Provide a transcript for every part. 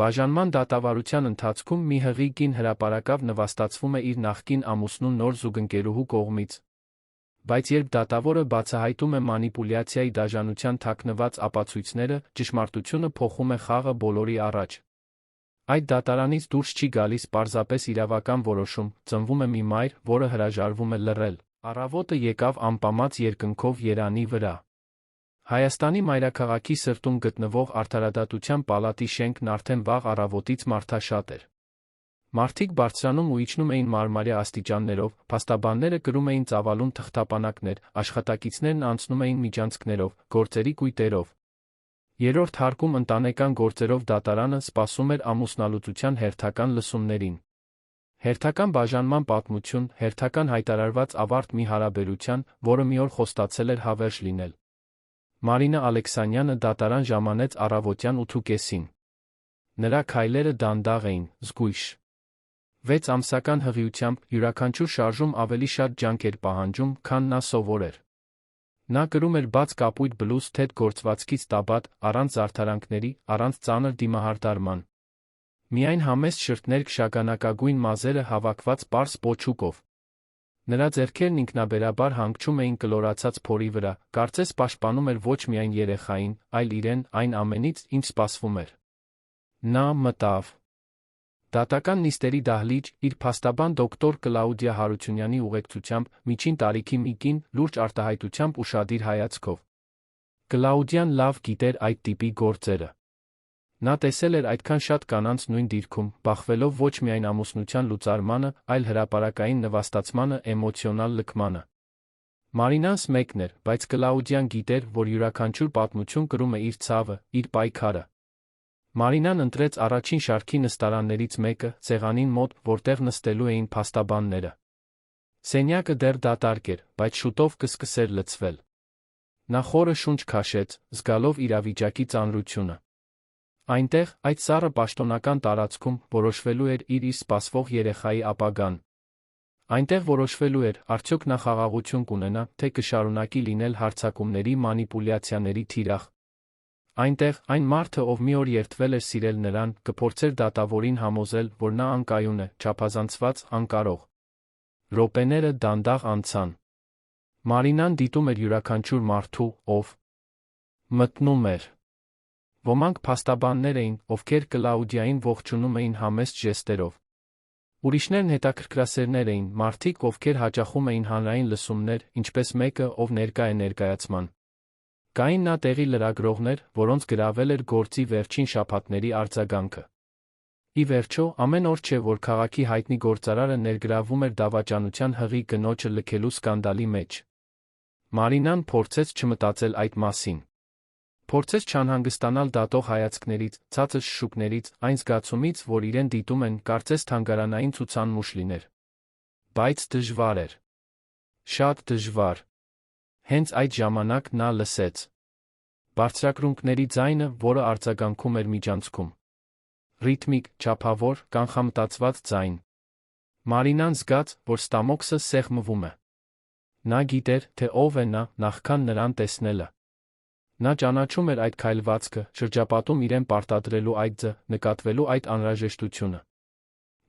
Բաժանման դատավարության ընթացքում մի հղի կին հրապարակավ նվաստացվում է իր նախկին ամուսնու նոր զուգընկերուհու կողմից։ Բայց երբ դատավորը բացահայտում է մանիպուլյացիայի դաժանության թաքնված ապացույցները, ճշմարտությունը փոխում է խաղը բոլորի առաջ։ Այդ դատարանից դուրս չի գալիս պարզապես իրավական որոշում, ծնվում է մի մայր, որը հրաժարվում է լռել։ Առավոտը եկավ անպամած երկնքով Երանի վրա։ Հայաստանի մայրաքաղաքի սրտում գտնվող Արդարադատության պալատի շենքն արդեն վաղ առավոտից մարդաշատ էր։ Մարդիկ բարձրանում ու իջնում էին մարմարյա աստիճաններով, փաստաբանները կրում էին ծավալուն թղթապանակներ, աշխատակիցներն անցնում էին միջանցքներով, գործերի կույտերով։ Երրորդ հարկում ընտանեկան գործերով դատարանը սպասում էր ամուսնալուծության հերթական լսումներին։ Հերթական բաժանման պատմություն, հերթական հայտարարված ավարտ մի հարաբերության, որը մի օր խոստացել էր հավերժ լինել։ Մարինա Ալեքսանյանը դատարան ժամանեց առավոտյան 8:30-ին։ Նրա քայլերը դանդաղ էին, զգույշ։ 6 ամսական հղիությամբ յուրաքանչյուր շարժում ավելի շատ ջանք էր պահանջում, քան նա սովոր էր։ Նա կրում էր բաց կապույտ բլուզ թեթ գործվածքից տաբատ, առանց զարդարանքների, առանց ծանր դիմահարդարման։ Միայն համեստ շրթներ շագանակագույն մազերը հավաքված պարզ պոչուկով։ Նրա ձեռքերն ինքնաբերաբար հանգչում էին կլորացած փորի վրա, կարծես պաշտպանում էր ոչ միայն երեխային, այլ իրեն, այն ամենից, ինչ սպասվում էր։ Նա մտավ դատական նիստերի դահլիճ, իր փաստաբան դոկտոր Կլաուդիա Հարությունյանի ուղեկցությամբ, միջին տարիքի մի կին, լուրջ արտահայտությամբ ու շադիր հայացքով։ Կլաուդիան լավ գիտեր այդ տիպի գործերը։ Նա տեսել էր այդքան շատ կանանց նույն դիրքում, բախվելով ոչ միայն ամուսնության լուծարմանը, այլ հրապարակային նվաստացմանը, էմոցիոնալ լքմանը։ Մարինանս մեկն էր, բայց Կլաուդիան գիտեր, որ յուրաքանչյուր պատմություն կրում է իր ցավը, իր պայքարը։ Մարինան ընտրեց առաջին շարքի նստարաններից մեկը, սեղանին մոտ, որտեղ նստելու էին փաստաբանները։ Սենյակը դեռ դատարկ էր, բայց շուտով կսկսեր լցվել։ Նա խորը շունչ քաշեց, զգալով իրավիճակի ծանրությունը։ Այնտեղ, այդ սառը պաշտոնական տարածքում, որոշվելու էր իր սպասվող երեխայի ապագան։ Այնտեղ որոշվելու էր, արդյոք նա խաղաղություն կունենա, թե կշարունակի լինել հարձակումների, մանիպուլյացիաների թիրախ։ Այնտեղ, այն մարդը, ով մի օր երդվել էր սիրել նրան, կփորձեր դատավորին համոզել, որ նա անկայուն է, չափազանցված, անկարող։ Րոպեները դանդաղ անցան։ Մարինան դիտում էր յուրաքանչյուր մարդու, ով մտնում էր։ Ոմանք փաստաբաններ էին, ովքեր Կլաուդիային ողջունում էին համեստ ժեստերով։ Ուրիշներն հետաքրքրասերներ էին, մարդիկ, ովքեր հաճախում էին հանրային լսումներ, ինչպես մեկը, ով ներկա է ներկայացման։ Կային նա տեղի լրագրողներ, որոնց գրավել էր գործի վերջին շաբաթների արձագանքը։ Ի վերջո, ամեն օր չէ, որ քաղաքի հայտնի գործարարը ներգրավվում էր դավաճանության հղի կնոջը լքելու սկանդալի մեջ։ Մարինան փորձեց չմտածել այդ մասին։ Փորձեց չանհանգստանալ դատող հայացքներից, ցածր շշուկներից, այն զգացումից, որ իրեն դիտում են, կարծես թանգարանային ցուցանմուշ լիներ։ Բայց դժվար էր։ Շատ դժվար։ Հենց այդ ժամանակ նա լսեց բարձրակրունկների ձայնը, որը արձագանքում էր միջանցքում։ Ռիթմիկ, չափավոր, կանխամտածված ձայն։ Մարինան զգաց, որ ստամոքսը սեղմվում է։ Նա գիտեր, թե ով է նա, նախքան նրան տեսնելը։ Նա ճանաչում էր այդ քայլվածքը, շրջապատում իրեն պարտադրելու այդ ձ, նկատվելու այդ անհրաժեշտությունը։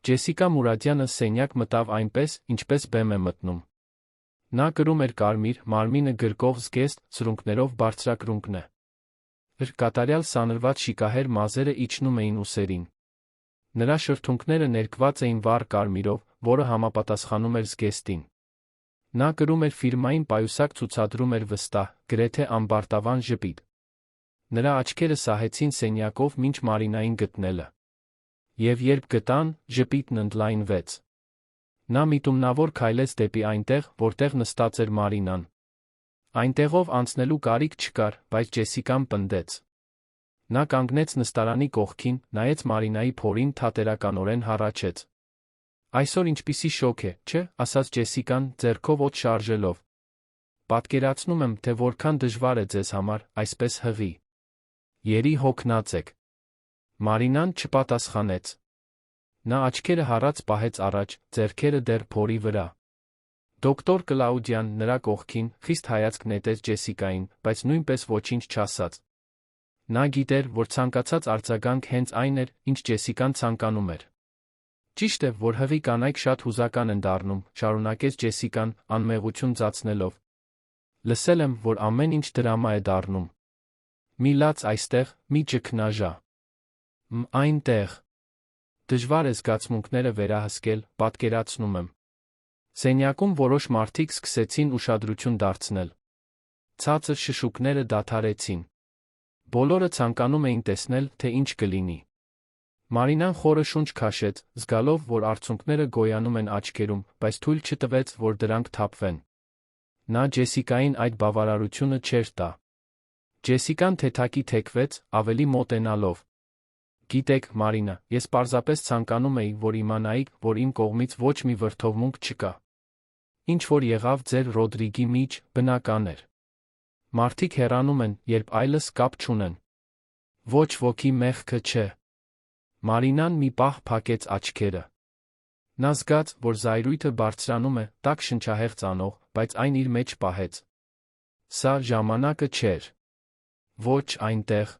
Ջեսիկա Մուրադյանը սենյակ մտավ այնպես, ինչպես բեմ է մտնում։ Նա կրում էր կարմիր, մարմինը գրկող զգեստ, սրունքներով բարձրակրունկն է։ Կատարյալ սանրված շիկահեր մազերը իջնում էին ուսերին։ Նրա շրթունքները ներկված էին վառ կարմիրով, որը համապատասխանում էր զգեստին։ Նա կրում էր ֆիրմային պայուսակ ցուցադրում էր վստահ, գրեթե ամբարտավան ժպիտ։ Նրա աչքերը սահեցին սենյակով մինչ Մարինային գտնելը։ Եվ երբ գտան, ժպիտն ընդլայնվեց։ Նա միտումնավոր քայլեց դեպի այնտեղ, որտեղ նստած էր Մարինան։ Այնտեղով անցնելու կարիք չկար, բայց Ջեսիկան պնդեց։ Նա կանգնեց նստարանի կողքին, նայեց Մարինայի փորին, թատերականորեն հառաչեց։ Այսօր ինչպիսի շոկ է, չէ՞, ասաց Ջեսիկան, ձեռքով օդ շարժելով։ Պատկերացնում եմ, թե որքան դժվար է ձեզ համար, այսպես հղի։ Երի հոգնած եք։ Մարինան չպատասխանեց։ Նա աչքերը հառած պահեց առաջ, ձեռքերը դեռ փորի վրա։ Դոկտոր Կլաուդիան նրա կողքին խիստ հայացք նետեց Ջեսիկային, բայց նույնպես ոչինչ չասաց։ Նա գիտեր, որ ցանկացած արձագանք հենց այն էր, ինչ Ջեսիկան ցանկանում էր։ Ճիշտ է, որ հղի կանայք շատ հուզական են դառնում, շարունակեց Ջեսիկան, անմեղություն ծածնելով։ Լսել եմ, որ ամեն ինչ դրամա է դառնում։ Մի լաց այստեղ, մի ճգնաժա։ Այնտեղ։ Դժվար է զգացմունքները վերահսկել, պատկերացնում եմ։ Սենյակում որոշ մարդիկ սկսեցին ուշադրություն դարձնել։ Ցածր շշուկները դադարեցին։ Բոլորը ցանկանում էին տեսնել, թե ինչ կլինի։ Մարինան խորը շունչ քաշեց, զգալով, որ արցունքները գոյանում են աչքերում, բայց թույլ չտվեց, որ դրանք թափվեն։ Նա Ջեսիկային այդ բավարարությունը չէր տա։ Ջեսիկան թեթակի թեքվեց, ավելի մոտենալով։ Գիտեք, Մարինա, ես պարզապես ցանկանում էի, որ իմանայիք, որ իմ կողմից ոչ մի վրդովմունք չկա։ Ինչ որ եղավ ձեր Ռոդրիգի միջ, բնական էր։ Մարդիկ հեռանում են, երբ այլս կապ չունեն։ Ոչ ոքի մեղքը չէ։ Մարինան մի պահ փակեց աչքերը։ Նա զգաց, որ զայրույթը բարձրանում է, տաք շնչահեղձ անող, բայց այն իր մեջ պահեց։ Սա ժամանակը չէր։ Ոչ այնտեղ։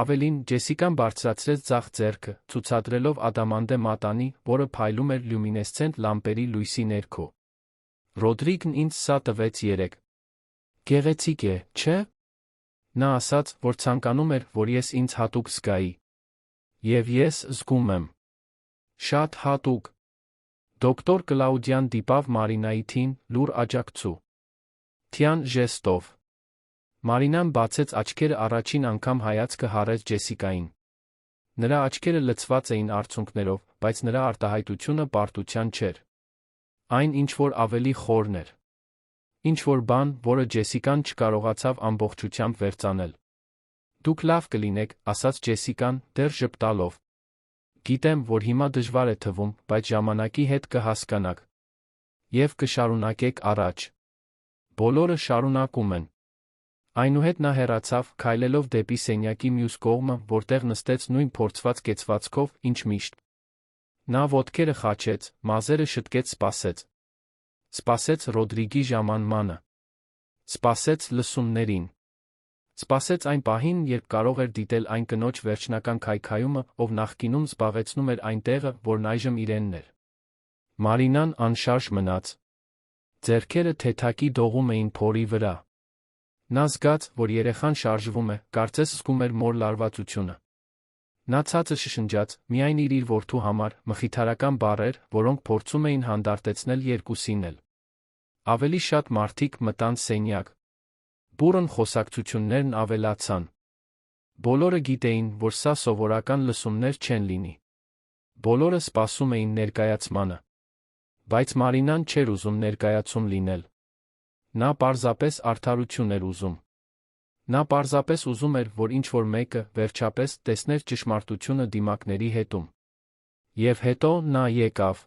Ավելին, Ջեսիկան բարձրացրեց ձախ ձեռքը, ցուցադրելով ադամանդե մատանի, որը փայլում էր լյումինեսցենտ լամպերի լույսի ներքո։ Ռոդրիգն ինձ սա տվեց երեկ։ Գեղեցիկ է, չէ՞։ Նա ասաց, որ ցանկանում էր, որ ես ինձ հատուկ զգայի։ Եվ ես զգում եմ։ Շատ հատուկ։ Դոկտոր Կլաուդիան դիպավ Մարինայի թին, լուր աջակցու։ Թյան ժեստով։ Մարինան բացեց աչքերը, առաջին անգամ հայացքը հառեց Ջեսիկային։ Նրա աչքերը լցված էին արցունքներով, բայց նրա արտահայտությունը պարտության չէր։ Այն ինչ-որ ավելի խորն էր։ Ինչ-որ բան, որը Ջեսիկան չկարողացավ ամբողջությամբ վերծանել։ Դուք լավ կլինեք, ասաց Ջեսիկան, դեռ ժպտալով։ Գիտեմ, որ հիմա դժվար է թվում, բայց ժամանակի հետ կհասկանաք։ Եվ կշարունակեք առաջ։ Բոլորը շարունակում են։ Այնուհետ նա հեռացավ, քայլելով դեպի սենյակի մյուս կողմը, որտեղ նստեց նույն փորձված կեցվածքով, ինչ միշտ։ Նա ոտքերը խաչեց, մազերը շտկեց, սպասեց Ռոդրիգի ժամանմանը։ Սպասեց լսումներին։ Սպասեց այն պահին, երբ կարող էր դիտել այն կնոջ վերջնական քայքայումը, ով նախկինում զբաղեցնում էր այն տեղը, որն այժմ իրենն էր։ Մարինան անշարժ մնաց։ Ձեռքերը թեթակի դողում էին փորի վրա։ Նա զգաց, որ երեխան շարժվում է, կարծես զգում էր մոր լարվածությունը։ Նա ցածր շշնջաց, միայն իր որդու համար, մխիթարական բառեր, որոնք փորձում էին հանդարտեցնել երկուսին էլ։ Ավելի շատ մարդիկ մտան սենյակ։ Բուռն խոսակցություններն ավելացան։ Բոլորը գիտեին, որ սա սովորական լսումներ չեն լինի։ Բոլորը սպասում էին ներկայացմանը։ Բայց Մարինան չէր ուզում ներկայացում լինել։ Նա պարզապես արդարություն էր ուզում։ Նա պարզապես ուզում էր, որ ինչ-որ մեկը, վերջապես, տեսներ ճշմարտությունը դիմակների հետում։ Եվ հետո նա եկավ։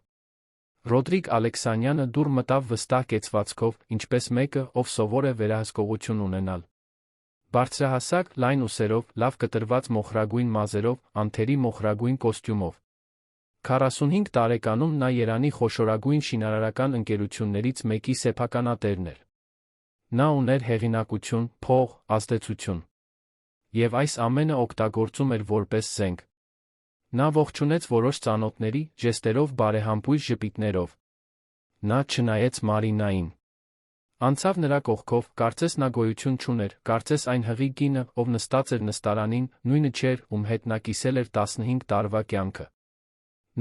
Ռոդրիգ Ալեքսանյանը դուր մտավ վստահ կեցվածքով, ինչպես մեկը, ով սովոր է վերահսկողություն ունենալ։ Բարձրահասակ, լայն ուսերով, լավ կտրված մոխրագույն մազերով, անթերի մոխրագույն կոստյումով։ 45 տարեկանում նա Երանի խոշորագույն շինարարական ընկերություններից մեկի սեփականատերն էր։ Նա ուներ հեղինակություն, փող, ազդեցություն։ Եվ այս ամենը օգտագործում էր որպես զենք։ Նա ողջունեց որոշ ծանոթների, ժեստերով, բարեհամբույր ժպիտներով։ Նա չնայեց Մարինային։ Անցավ նրա կողքով, կարծես նա գոյություն չուներ, կարծես այն հղի կինը, ով նստած էր նստարանին, նույնը չէր, ում հետ նա կիսել էր 15 տարվա կյանքը։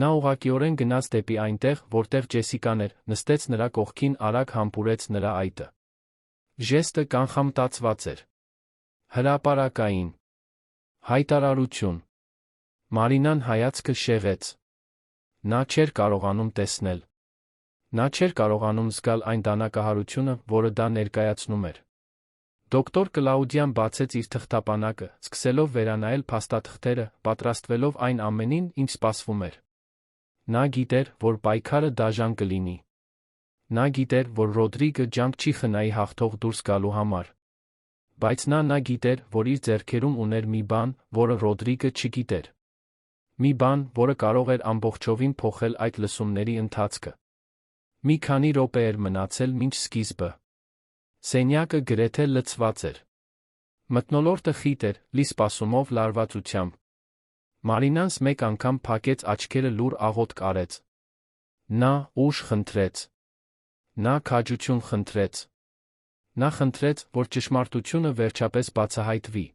Նա ուղղակիորեն գնաց դեպի այնտեղ, որտեղ Ջեսիկան էր, նստեց նրա կողքին, արագ համբուրեց նրա այտը։ Ժեստը կանխամտածված էր։ Հրապարակային։ Հայտարարություն։ Մարինան հայացքը շեղեց։ Նա չէր կարողանում տեսնել։ Նա չէր կարողանում զգալ այն դանակահարությունը, որը դա ներկայացնում էր։ Դոկտոր Կլաուդիան բացեց իր թղթապանակը, սկսելով վերանայել փաստաթղթերը, պատրաստվելով այն ամենին, ինչ սպասվում էր։ Նա գիտեր, որ պայքարը դաժան կլինի։ Նա գիտեր, որ Ռոդրիգը ջանք չի խնայի հաղթող դուրս գալու համար։ Բայց նա գիտեր, որ իր ձեռքերում ուներ մի բան, որը Ռոդրիգը չգիտեր։ Մի բան, որը կարող էր ամբողջովին փոխել այդ լսումների ընթացքը։ Մի քանի րոպե էր մնացել մինչ սկիզբը։ Սենյակը գրեթե լցված էր։ Մթնոլորտը խիտ էր, լի սպասումով լարվածությամբ։ Մարինանս մեկ անգամ փակեց աչքերը լուր աղոթք արեց։ Նա ուժ խնդրեց։ Նա քաջություն խնդրեց։ Նա խնդրեց, որ ճշմարտությունը վերջապես բացահայտվի։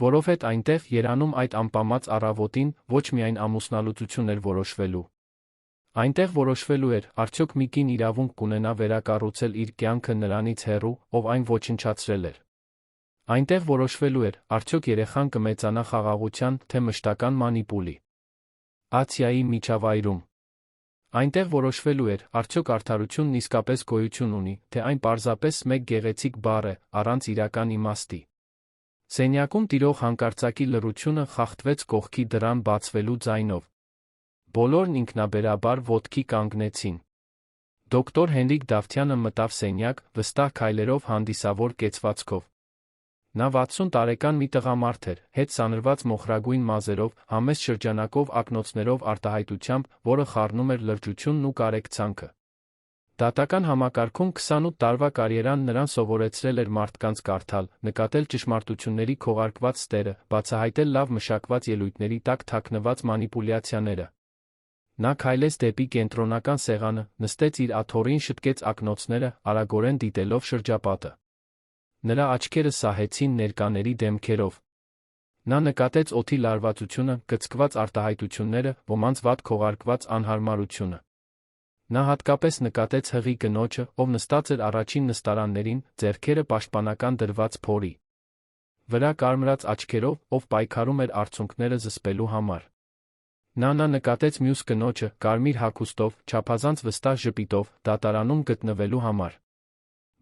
Որովհետև այնտեղ երանում այդ անպամած առավոտին ոչ միայն ամուսնալուծություն էր որոշվելու։ Այնտեղ որոշվելու էր, արդյոք մի կին իրավունք կունենա վերակառուցել իր կյանքը նրանից հեռու, ով այն ոչնչացրել էր։ Այնտեղ որոշվելու էր, արդյոք երեխան կմեծանա խաղաղության, թե մշտական մանիպուլի։ Ացիայի միջավայրում։ Այնտեղ որոշվելու էր, արդյոք արդարությունն իսկապես գոյություն ունի, թե այն պարզապես մեկ գեղեցիկ բառ է, առանց իրական իմաստի։ Սենյակում տիրող հանկարծակի լռությունը խախտվեց կողքի դռան բացվելու ձայնով։ Բոլորն ինքնաբերաբար ոտքի կանգնեցին։ Դոկտոր Հենրիկ Դավթյանը մտավ սենյակ, վստահ քայլերով հանդիսավոր կեցվածքով։ Նա 60 տարեկան մի տղամարդ էր, հետ սանրված մոխրագույն մազերով, համեստ շրջանակով ակնոցներով արտահայտությամբ, որը խառնում էր լրջությունն ու կարեկցանքը։ Դատական համակարգում 28 տարվա կարիերան նրան սովորեցրել էր մարդկանց կարդալ, նկատել ճշմարտությունների քողարկված ստերը, բացահայտել լավ մշակված ելույթների տակ թաքնված մանիպուլյացիաները։ Նա քայլեց դեպի կենտրոնական սեղանը, նստեց իր աթոռին, շտկեց ակնոցները, արագորեն դիտելով շրջապատը։ Նրա աչքերը սահեցին ներկաների դեմքերով։ Նա նկատեց օդի լարվածությունը, կծկված արտահայտությունները, ոմանց վատ քողարկված անհարմարությունը։ Նա հատկապես նկատեց հղի կնոջը, ով նստած էր առաջին նստարաններին, ձեռքերը պաշտպանական դրված փորի վրա կարմրած աչքերով, ով պայքարում էր արցունքները զսպելու համար։ Նա նկատեց մյուս կնոջը, կարմիր հագուստով, չափազանց վստահ ժպիտով, դատարանում գտնվելու համար։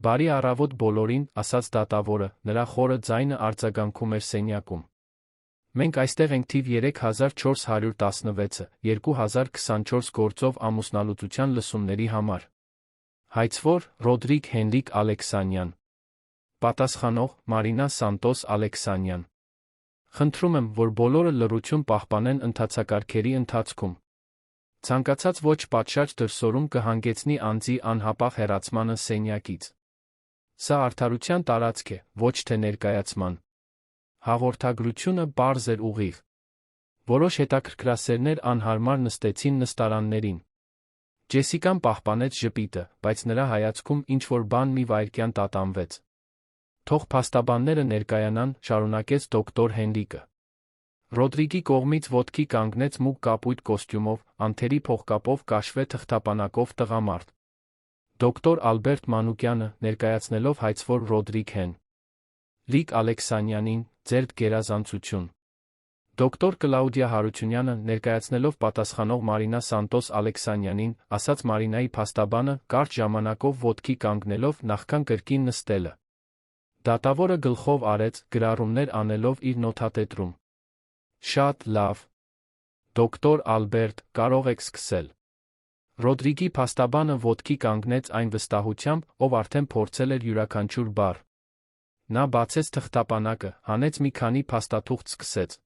Բարի առավոտ բոլորին, ասաց դատավորը, նրա խորը ձայնը արձագանքում էր սենյակում։ Մենք այստեղ ենք թիվ 3416-ը, 2024 գործով ամուսնալուծության լսումների համար։ Հայցվոր՝ Ռոդրիկ Հենրիկ Ալեքսանյան։ Պատասխանող՝ Մարինա Սանտոս Ալեքսանյան։ Խնդրում եմ, որ բոլորը լռություն պահպանեն ընթացակարգերի ընթացքում։ Ցանկացած ոչ պատշաճ դրսևորում կհանգեցնի անձի անհապաղ հեռացմանը սենյակից։ Սա արդարության տարածք է, ոչ թե ներկայացման։ Հաղորդագրությունը պարզ էր ուղիղ։ Որոշ հետաքրքրասերներ անհարմար նստեցին նստարաններին։ Ջեսիկան պահպանեց ժպիտը, բայց նրա հայացքում ինչ-որ բան մի վայրկյան տատանվեց։ Թող փաստաբանները ներկայանան, շարունակեց դոկտոր Հենրիկը։ Ռոդրիգի կողմից ոտքի կանգնեց մուգ կապույտ կոստյումով, անթերի փողկապով կաշվե թղթապանակով տղամարդ։ Դոկտոր Ալբերտ Մանուկյանը, ներկայացնելով հայցվոր Ռոդրիկ Հենրիկ Ալեքսանյանին, ձերդ գերազանցություն։ Դոկտոր Կլաուդիա Հարությունյանը, ներկայացնելով պատասխանող Մարինա Սանտոս Ալեքսանյանին, ասաց Մարինայի փաստաբանը, կարճ ժամանակով ոտքի կանգնելով նախքան կրկին նստելը։ Դատավորը գլխով արեց, գրառումներ անելով իր նոթատետրում։ Շատ լավ։ Դոկտոր Ալբերտ, կարող եք սկսել։ Ռոդրիգի փաստաբանը ոտքի կանգնեց այն վստահությամբ, ով արդեն փորձել էր յուրաքանչյուր բառ։ Նա բացեց թղթապանակը, հանեց մի քանի փաստաթուղթ, սկսեց.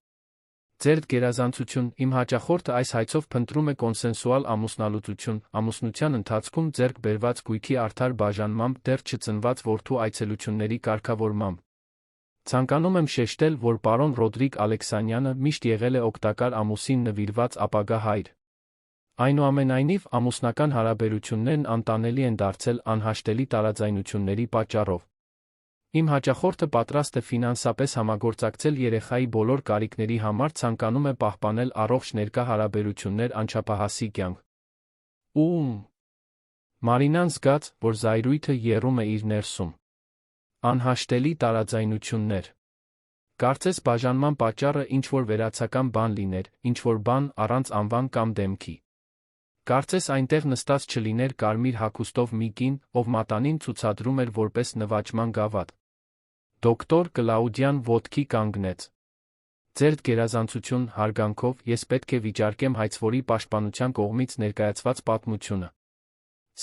Ձերդ գերազանցություն, իմ հաճախորդը այս հայցով փնտրում է կոնսենսուալ ամուսնալուծություն, ամուսնության ընթացքում ձեռք բերված գույքի արդար բաժանմամբ, դեռ չծնված որդու այցելությունների կարգավորմամբ։ Ցանկանում եմ շեշտել, որ պարոն Ռոդրիկ Ալեքսանյանը միշտ եղել է օգտակար ամուսին նվիրված ապագա հայր։ Այնուամենայնիվ, ամուսնական հարաբերություններն անտանելի են դարձել անհաշտելի տարաձայնությունների պատճառով։ Իմ հաճախորդը պատրաստ է ֆինանսապես համագործակցել երեխայի բոլոր կարիքների համար, ցանկանում է պահպանել առողջ ներկա հարաբերություններ, անչափահասի կյանք։ Մարինան զգաց, որ զայրույթը եռում է իր ներսում։ Անհաշտելի տարաձայնություններ։ Կարծես բաժանման պատճառը ինչ-որ վերացական բան լիներ, ինչ-որ բան առանց անվան կամ դեմքի։ Կարծես այնտեղ նստած չլիներ կարմիր հագուստով մի կին, ով մատանին ցուցադրում էր որպես նվաճման գավաթ։ Դոկտոր Կլաուդիան ոտքի կանգնեց։ Ձերդ գերազանցություն, հարգանքով, ես պետք է վիճարկեմ հայցվորի պաշտպանության կողմից ներկայացված պատմությունը։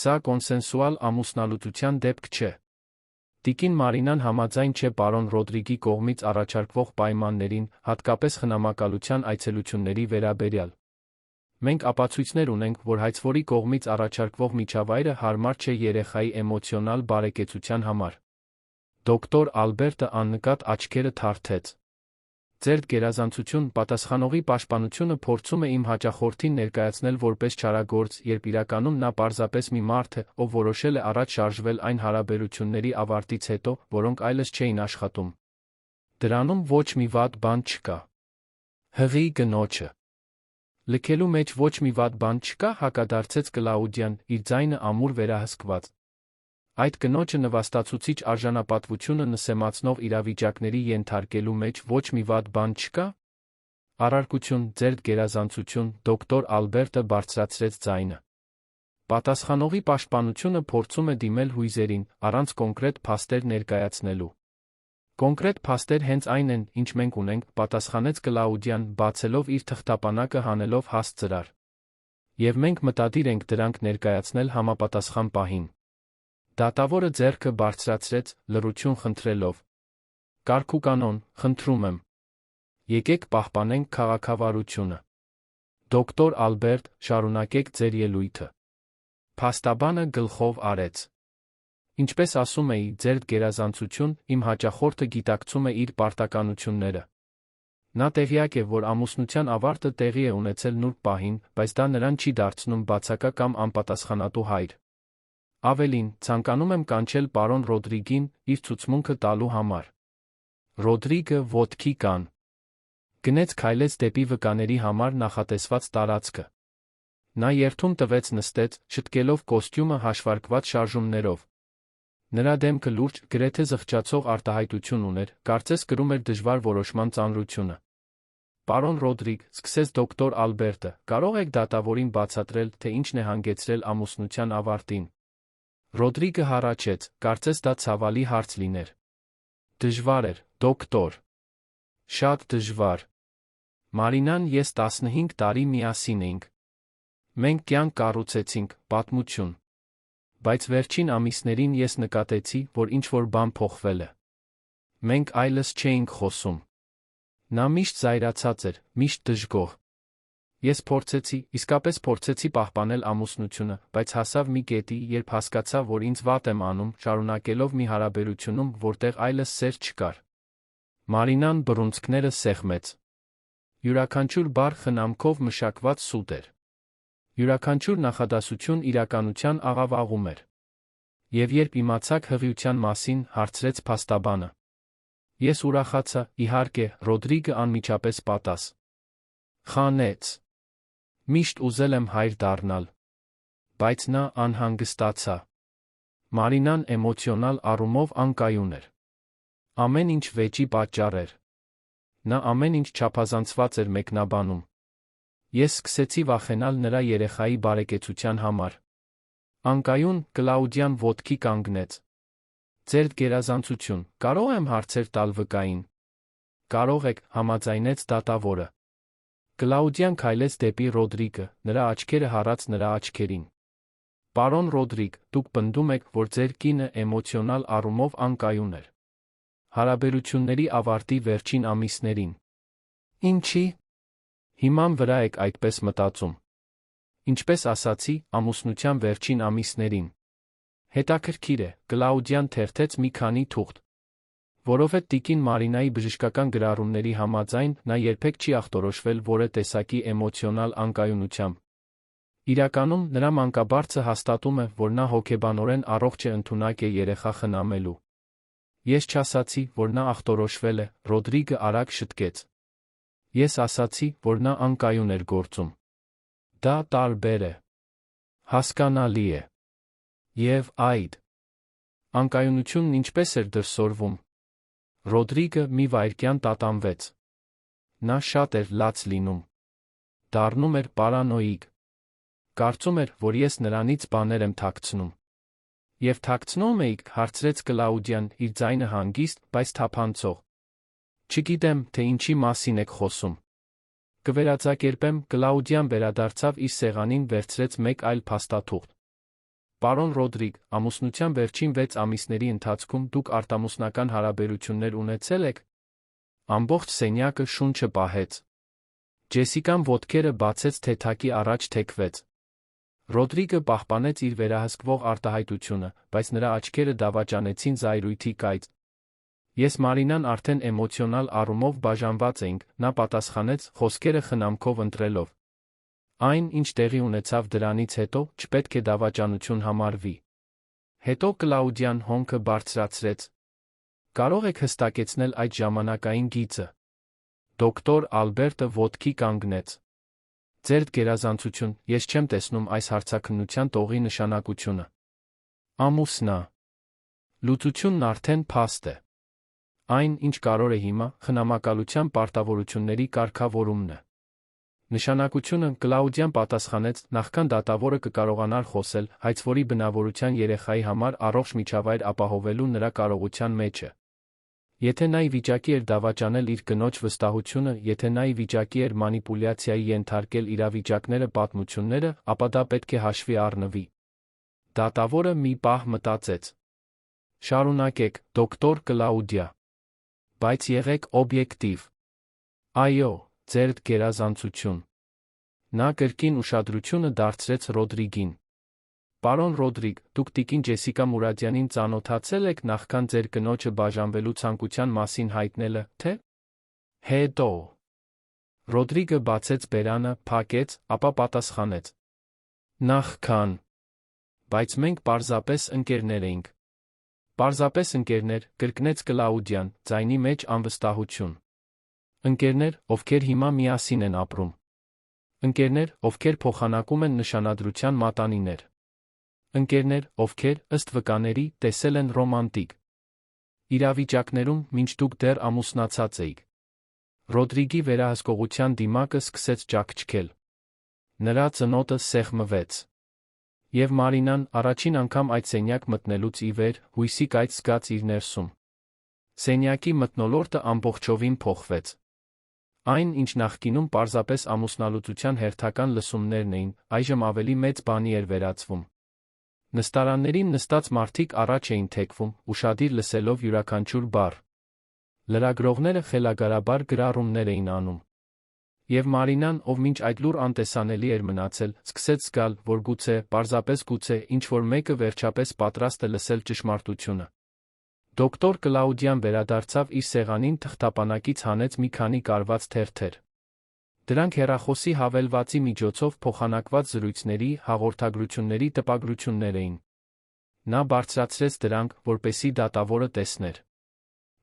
Սա կոնսենսուալ ամուսնալուծության դեպք չէ։ Տիկին Մարինան համաձայն չէ պարոն Ռոդրիգի կողմից առաջարկվող պայմաններին, հատկապես խնամակալության այցելությունների վերաբերյալ։ Մենք ապացույցներ ունենք, որ հայցվորի կողմից առաջարկվող միջավայրը հարմար չէ երեխայի էմոցիոնալ բարեկեցության համար։ Դոկտոր Ալբերտը աննկատ աչքերը թարթեց։ Ձերդ գերազանցություն, պատասխանողի պաշտպանությունը փորձում է իմ հաճախորդին ներկայացնել որպես չարագործ, երբ իրականում նա պարզապես մի մարդ է, ով որոշել է առաջ շարժվել այն հարաբերությունների ավարտից հետո, որոնք այլս չէին աշխատում։ Դրանում ոչ մի վատ բան չկա։ Հղի կնոջը։ Լքելու մեջ ոչ մի վատ բան չկա, հակադարձեց Կլաուդիան, իր ձայնը ամուր վերահսկված։ Այդ կնոջը նվաստացուցիչ արժանապատվությունը նսեմացնող իրավիճակների ենթարկելու մեջ ոչ մի վատ բան չկա։ Առարկություն, ձերդ գերազանցություն, դոկտոր Ալբերտը բարձրացրեց ձայնը։ Պատասխանողի պաշտպանությունը փորձում է դիմել հույզերին, առանց կոնկրետ փաստեր ներկայացնելու։ Կոնկրետ փաստեր հենց այն են, ինչ մենք ունենք, պատասխանեց Կլաուդիան, բացելով իր թղթապանակը հանելով հաստ ծրար։ Եվ մենք մտադիր ենք դրանք ներկայացնել համապատասխան պահին։ Դատավորը ձեռքը բարձրացրեց, լռություն խնդրելով։ Կարգուկանոն, խնդրում եմ։ Եկեք պահպանենք քաղաքավարությունը։ Դոկտոր Ալբերտ, շարունակեք ձեր ելույթը։ Փաստաբանը գլխով արեց։ Ինչպես ասում էի, ձերդ գերազանցություն, իմ հաճախորդը գիտակցում է իր պարտականությունները։ Նա տեղյակ է, որ ամուսնության ավարտը տեղի է ունեցել նուրբ պահին, բայց դա նրան չի դարձնում բացակա կամ անպատասխանատու հայր։ Ավելին, ցանկանում եմ կանչել պարոն Ռոդրիգին, իր ցուցմունքը տալու համար։ Ռոդրիգը ոտքի կան։ Գնեց քայլեց դեպի վկաների համար նախատեսված տարածքը։ Նա երթում տվեց նստեց, շտկելով կոստյումը հաշվարկված շարժումներով։ Նրա դեմքը լուրջ, գրեթե զղջացող արտահայտություն ուներ, կարծես կրում էր դժվար որոշման ծանրությունը։ Պարոն Ռոդրիգ, սկսեց դոկտոր Ալբերտը, կարող եք դատավորին բացատրել, թե ինչն է հանգեցրել ամուսնության ավարտին։ Ռոդրիգը հառաչեց, կարծես դա ցավալի հարց լիներ։ Դժվար էր, դոկտոր։ Շատ դժվար։ Մարինան ես 15 տարի միասին էինք։ Մենք կյանք կառուցեցինք, պատմություն։ Բայց վերջին ամիսներին ես նկատեցի, որ ինչ-որ բան փոխվել է։ Մենք այլս չէինք խոսում։ Նա միշտ զայրացած էր, միշտ դժգոհ։ Ես փորձեցի, իսկապես փորձեցի պահպանել ամուսնությունը, բայց հասավ մի կետի, երբ հասկացա, որ ինձ վատ եմ անում, շարունակելով մի հարաբերությունում, որտեղ այլս սեր չկար։ Մարինան բռունցքները սեղմեց։ Յուրաքանչյուր բառ խնամքով մշակված սուտ էր։ Յուրաքանչյուր նախադասություն իրականության աղավաղում էր։ Եվ երբ իմացաք հղիության մասին, հարցրեց փաստաբանը։ Ես ուրախացա, իհարկե, Ռոդրիգը անմիջապես պատաս խանեց։ Միշտ ուզել եմ հայր դառնալ։ Բայց նա անհանգստացա։ Մարինան էմոցիոնալ առումով անկայուն էր։ Ամեն ինչ վեճի պատճառ էր։ Նա ամեն ինչ չափազանցված էր մեկնաբանում։ Ես սկսեցի վախենալ նրա երեխայի բարեկեցության համար։ Անկայուն, Կլաուդիան ոտքի կանգնեց։ Ձերդ գերազանցություն, կարող եմ հարցեր տալ վկային։ Կարող եք, համաձայնեց դատավորը։ Կլաուդիան քայլեց դեպի Ռոդրիգը, նրա աչքերը հառած նրա աչքերին։ Պարոն Ռոդրիգ, դուք պնդում եք, որ ձեր կինը էմոցիոնալ առումով անկայուն էր։ Հարաբերությունների ավարտի վերջին ամիսներին։ Ինչի՞։ Հիման վրա եք այդպես մտածում։ Ինչպես ասացի, ամուսնության վերջին ամիսներին։ Հետաքրքիր է, Կլաուդիան թերթեց մի քանի թուղթ։ Որովհետև տիկին Մարինայի բժշկական գրառումների համաձայն նա երբեք չի ախտորոշվել որևէ տեսակի էմոցիոնալ անկայունությամբ։ Իրականում նրա մանկաբարձը հաստատում է, որ նա հոգեբանորեն առողջ է, ընդունակ է երեխա խնամելու։ Ես չասացի, որ նա ախտորոշվել է, Ռոդրիգը արագ շտկեց։ Ես ասացի, որ նա անկայուն էր գործում։ Դա տարբեր է։ Հասկանալի է։ Եվ այդ անկայունությունն ինչպես էր դրսևորվում։ Ռոդրիգը մի վայրկյան տատանվեց։ Նա շատ էր լաց լինում։ Դառնում էր պարանոիկ։ Կարծում էր, որ ես նրանից բաներ եմ թաքցնում։ Եվ թաքցնում էիք, հարցրեց Կլաուդիան, իր ձայնը հանգիստ, բայց թափանցող։ Չգիտեմ, թե ինչի մասին եք խոսում։ Կվերածակերպեմ, Կլաուդիան վերադարձավ իր սեղանին, վերցրեց մեկ այլ փաստաթուղթ։ Պարոն Ռոդրիգ, ամուսնության վերջին 6 ամիսների ընթացքում դուք արտամուսնական հարաբերություններ ունեցել եք։ Ամբողջ սենյակը շունչը պահեց։ Ջեսիկան ոտքերը բացեց թեթակի առաջ թեքվեց։ Ռոդրիգը պահպանեց իր վերահսկվող արտահայտությունը, բայց նրա աչքերը դավաճանեցին զայրույթի կայծ։ Ես Մարինան արդեն էմոցիոնալ առումով բաժանված էինք, նա պատասխանեց, խոսքերը խնամքով ընտրելով. Այն, ինչ տեղի ունեցավ դրանից հետո, չպետք է դավաճանություն համարվի։ Հետո Կլաուդիան հոնքը բարձրացրեց. Կարող եք հստակեցնել այդ ժամանակային գիծը։ Դոկտոր Ալբերտը ոտքի կանգնեց։ Ձեր գերազանցություն, ես չեմ տեսնում այս հարցաքննության տողի նշանակությունը։ Ամուսնա։ Լուծությունն արդեն փաստ է։ Այն, ինչ կարող է հիմա, խնամակալության պարտավորությունների կարգավորումն է։ Նշանակությունը, Կլաուդիան պատասխանեց, նախքան դատավորը կկարողանար խոսել, հայցվորի բնավորության երեխայի համար առողջ միջավայր ապահովելու նրա կարողության մեջ է։ Եթե նա ի վիճակի էր դավաճանել իր կնոջ վստահությունը, եթե նա ի վիճակի էր մանիպուլյացիայի ենթարկել իրավիճակները, պատմությունները, ապա դա պետք է հաշվի առնվի։ Դատավորը մի պահ մտածեց։ Շարունակեք, դոկտոր Կլաուդիա։ Բայց եղեք օբյեկտիվ։ Այո, ձեր գերազանցություն։ Նա կրկին ուշադրությունը դարձրեց Ռոդրիգին։ Պարոն Ռոդրիգ, դուք տիկին Ջեսիկա Մուրադյանին ծանոթացել եք նախքան ձեր կնոջը բաժանվելու ցանկության մասին հայտնելը, թե? Հետո։ Ռոդրիգը բացեց բերանը, փակեց, ապա պատասխանեց. Նախքան։ Բայց մենք պարզապես ընկերներ էինք։ Պարզապես ընկերներ, կրկնեց Կլաուդիան, ձայնի մեջ անվստահություն։ Ընկերներ, ովքեր հիմա միասին են ապրում։ Ընկերներ, ովքեր փոխանակում են նշանադրության մատանիներ։ Ընկերներ, ովքեր, ըստ վկաների, տեսել են ռոմանտիկ իրավիճակներում, մինչ դուք դեռ ամուսնացած էիք։ Ռոդրիգի վերահսկողության դիմակը սկսեց ճաքչքել։ Նրա ծնոտը սեղմվեց։ Եվ Մարինան, առաջին անգամ այդ սենյակ մտնելուց ի վեր, հույսի կայծ զգաց իր ներսում։ Սենյակի մթնոլորտը ամբողջովին փոխվեց։ Այն, ինչ նախկինում պարզապես ամուսնալուծության հերթական լսումներն էին, այժմ ավելի մեծ բանի էր վերածվում։ Նստարաններին նստած մարդիկ առաջ էին թեքվում, ուշադիր լսելով յուրաքանչյուր բառ։ Լրագրողները խելագարաբար գրառումներ էին անում։ Եվ Մարինան, ով մինչ այդ լուր անտեսանելի էր մնացել, սկսեց զգալ, որ գուցե, պարզապես գուցե, ինչ-որ մեկը վերջապես պատրաստ է լսել ճշմարտությունը։ Դոկտոր Կլաուդիան վերադարձավ իր սեղանին, թղթապանակից հանեց մի քանի կարված թերթեր։ Դրանք հեռախոսի հավելվածի միջոցով փոխանակված զրույցների, հաղորդագրությունների տպագրություններ էին։ Նա բարձրացրեց դրանք, որպեսզի դատավորը տեսներ։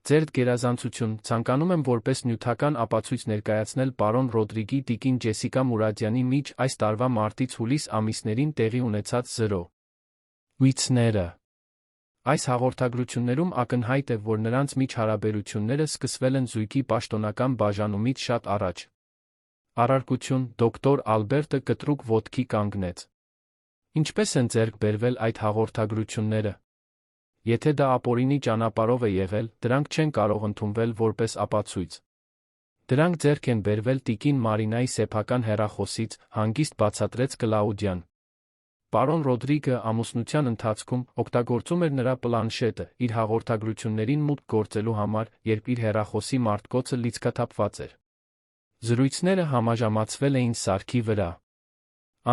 Ձեր գերազանցություն, ցանկանում եմ որպես նյութական ապացույց ներկայացնել պարոն Ռոդրիգի տիկին Ջեսիկա Մուրադյանի միջ այս տարվա մարտից հուլիս ամիսներին տեղի ունեցած 0.ները։ Այս հաղորդագրություններում ակնհայտ է, որ նրանց միջ հարաբերությունները սկսվել են զույգի պաշտոնական բաժանումից շատ առաջ։ Առարկություն, դոկտոր Ալբերտը կտրուկ ոտքի կանգնեց։ Ինչպես են ձեռք բերվել այդ հաղորդագրությունները։ Եթե դա ապօրինի ճանապարհով է եղել, դրանք չեն կարող ընդունվել որպես ապացույց։ Դրանք ձեռք են բերվել տիկին Մարինայի սեփական հեռախոսից, հանգիստ բացատրեց Կլաուդիան։ Պարոն Ռոդրիգը ամուսնության ընթացքում օգտագործում էր նրա պլանշետը, իր հաղորդագրություններին մուտք գործելու համար, երբ իր հեռախոսի մարտկոցը լիցքաթափված էր։ Զրույցները համաժամացվել էին սարքի վրա։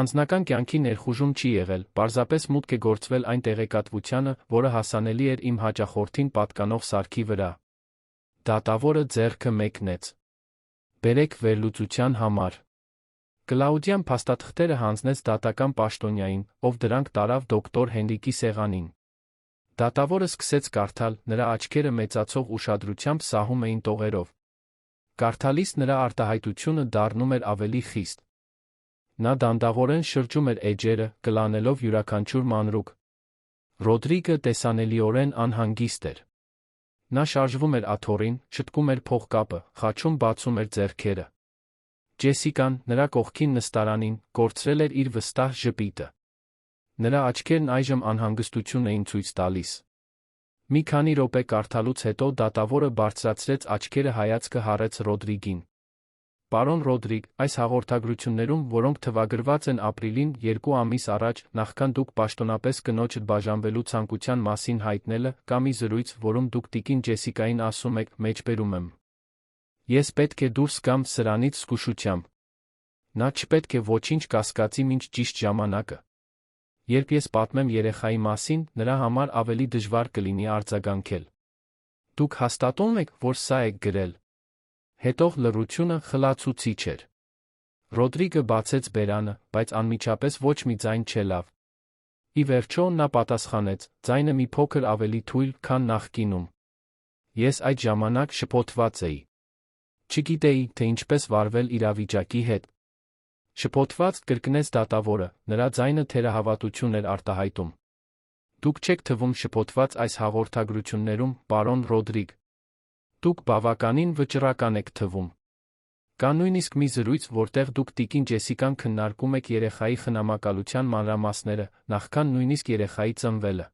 Անձնական կյանքի ներխուժում չի եղել, պարզապես մուտք է գործվել այն տեղեկատվությանը, որը հասանելի էր իմ հաճախորդին պատկանող սարքի վրա։ Դատավորը ձեռքը մեկնեց։ Բերեք վերլուծության համար։ Կլաուդիան փաստաթղթերը հանձնեց դատական պաշտոնյային, ով դրանք տարավ դոկտոր Հենրիկի սեղանին։ Դատավորը սկսեց կարդալ, նրա աչքերը մեծացող ուշադրությամբ սահում էին տողերով։ Կարդալիս նրա արտահայտությունը դառնում էր ավելի խիստ։ Նա դանդաղորեն շրջում էր էջերը, կլանելով յուրաքանչյուր մանրուք։ Ռոդրիգը տեսանելիորեն անհանգիստ էր։ Նա շարժվում էր աթոռին, շտկում էր փողկապը, խաչում բացում էր ձեռքերը։ Ջեսիկան, նրա կողքին նստարանին, կորցրել էր իր վստահ ժպիտը։ Նրա աչքերն այժմ անհանգստություն էին ցույց տալիս։ Մի քանի րոպե կարդալուց հետո դատավորը բարձրացրեց աչքերը, հայացքը հառեց Ռոդրիգին։ Պարոն Ռոդրիգ, այս հաղորդագրություններում, որոնք թվագրված են ապրիլին, 2 ամիս առաջ, նախքան դուք պաշտոնապես կնոջդ բաժանվելու ցանկության մասին հայտնելը, կա մի զրույց, որում դուք տիկին Ջեսիկային ասում եք, մեջբերում եմ. Ես պետք է դուրս գամ սրանից զգուշությամբ։ Նա չպետք է ոչինչ կասկածի մինչ ճիշտ ժամանակը։ Երբ ես պատմեմ երեխայի մասին, նրա համար ավելի դժվար կլինի արձագանքել։ Դուք հաստատում եք, որ սա եք գրել։ Հետո լռությունը խլացուցիչ էր։ Ռոդրիգը բացեց բերանը, բայց անմիջապես ոչ մի ձայն չելավ։ Ի վերջո նա պատասխանեց, ձայնը մի փոքր ավելի թույլ, քան նախկինում։ Ես այդ ժամանակ շփոթված էի։ Չգիտեի, թե ինչպես վարվել իրավիճակի հետ։ Շփոթված, կրկնեց դատավորը, նրա ձայնը թերահավատություն էր արտահայտում։ Դուք չեք թվում շփոթված այս հաղորդագրություններում, պարոն Ռոդրիգ։ Դուք բավականին վճռական եք թվում։ Կա նույնիսկ մի զրույց, որտեղ դուք տիկին Ջեսիկան քննարկում եք երեխայի խնամակալության մանրամասները, նախքան նույնիսկ երեխայի ծնվելը։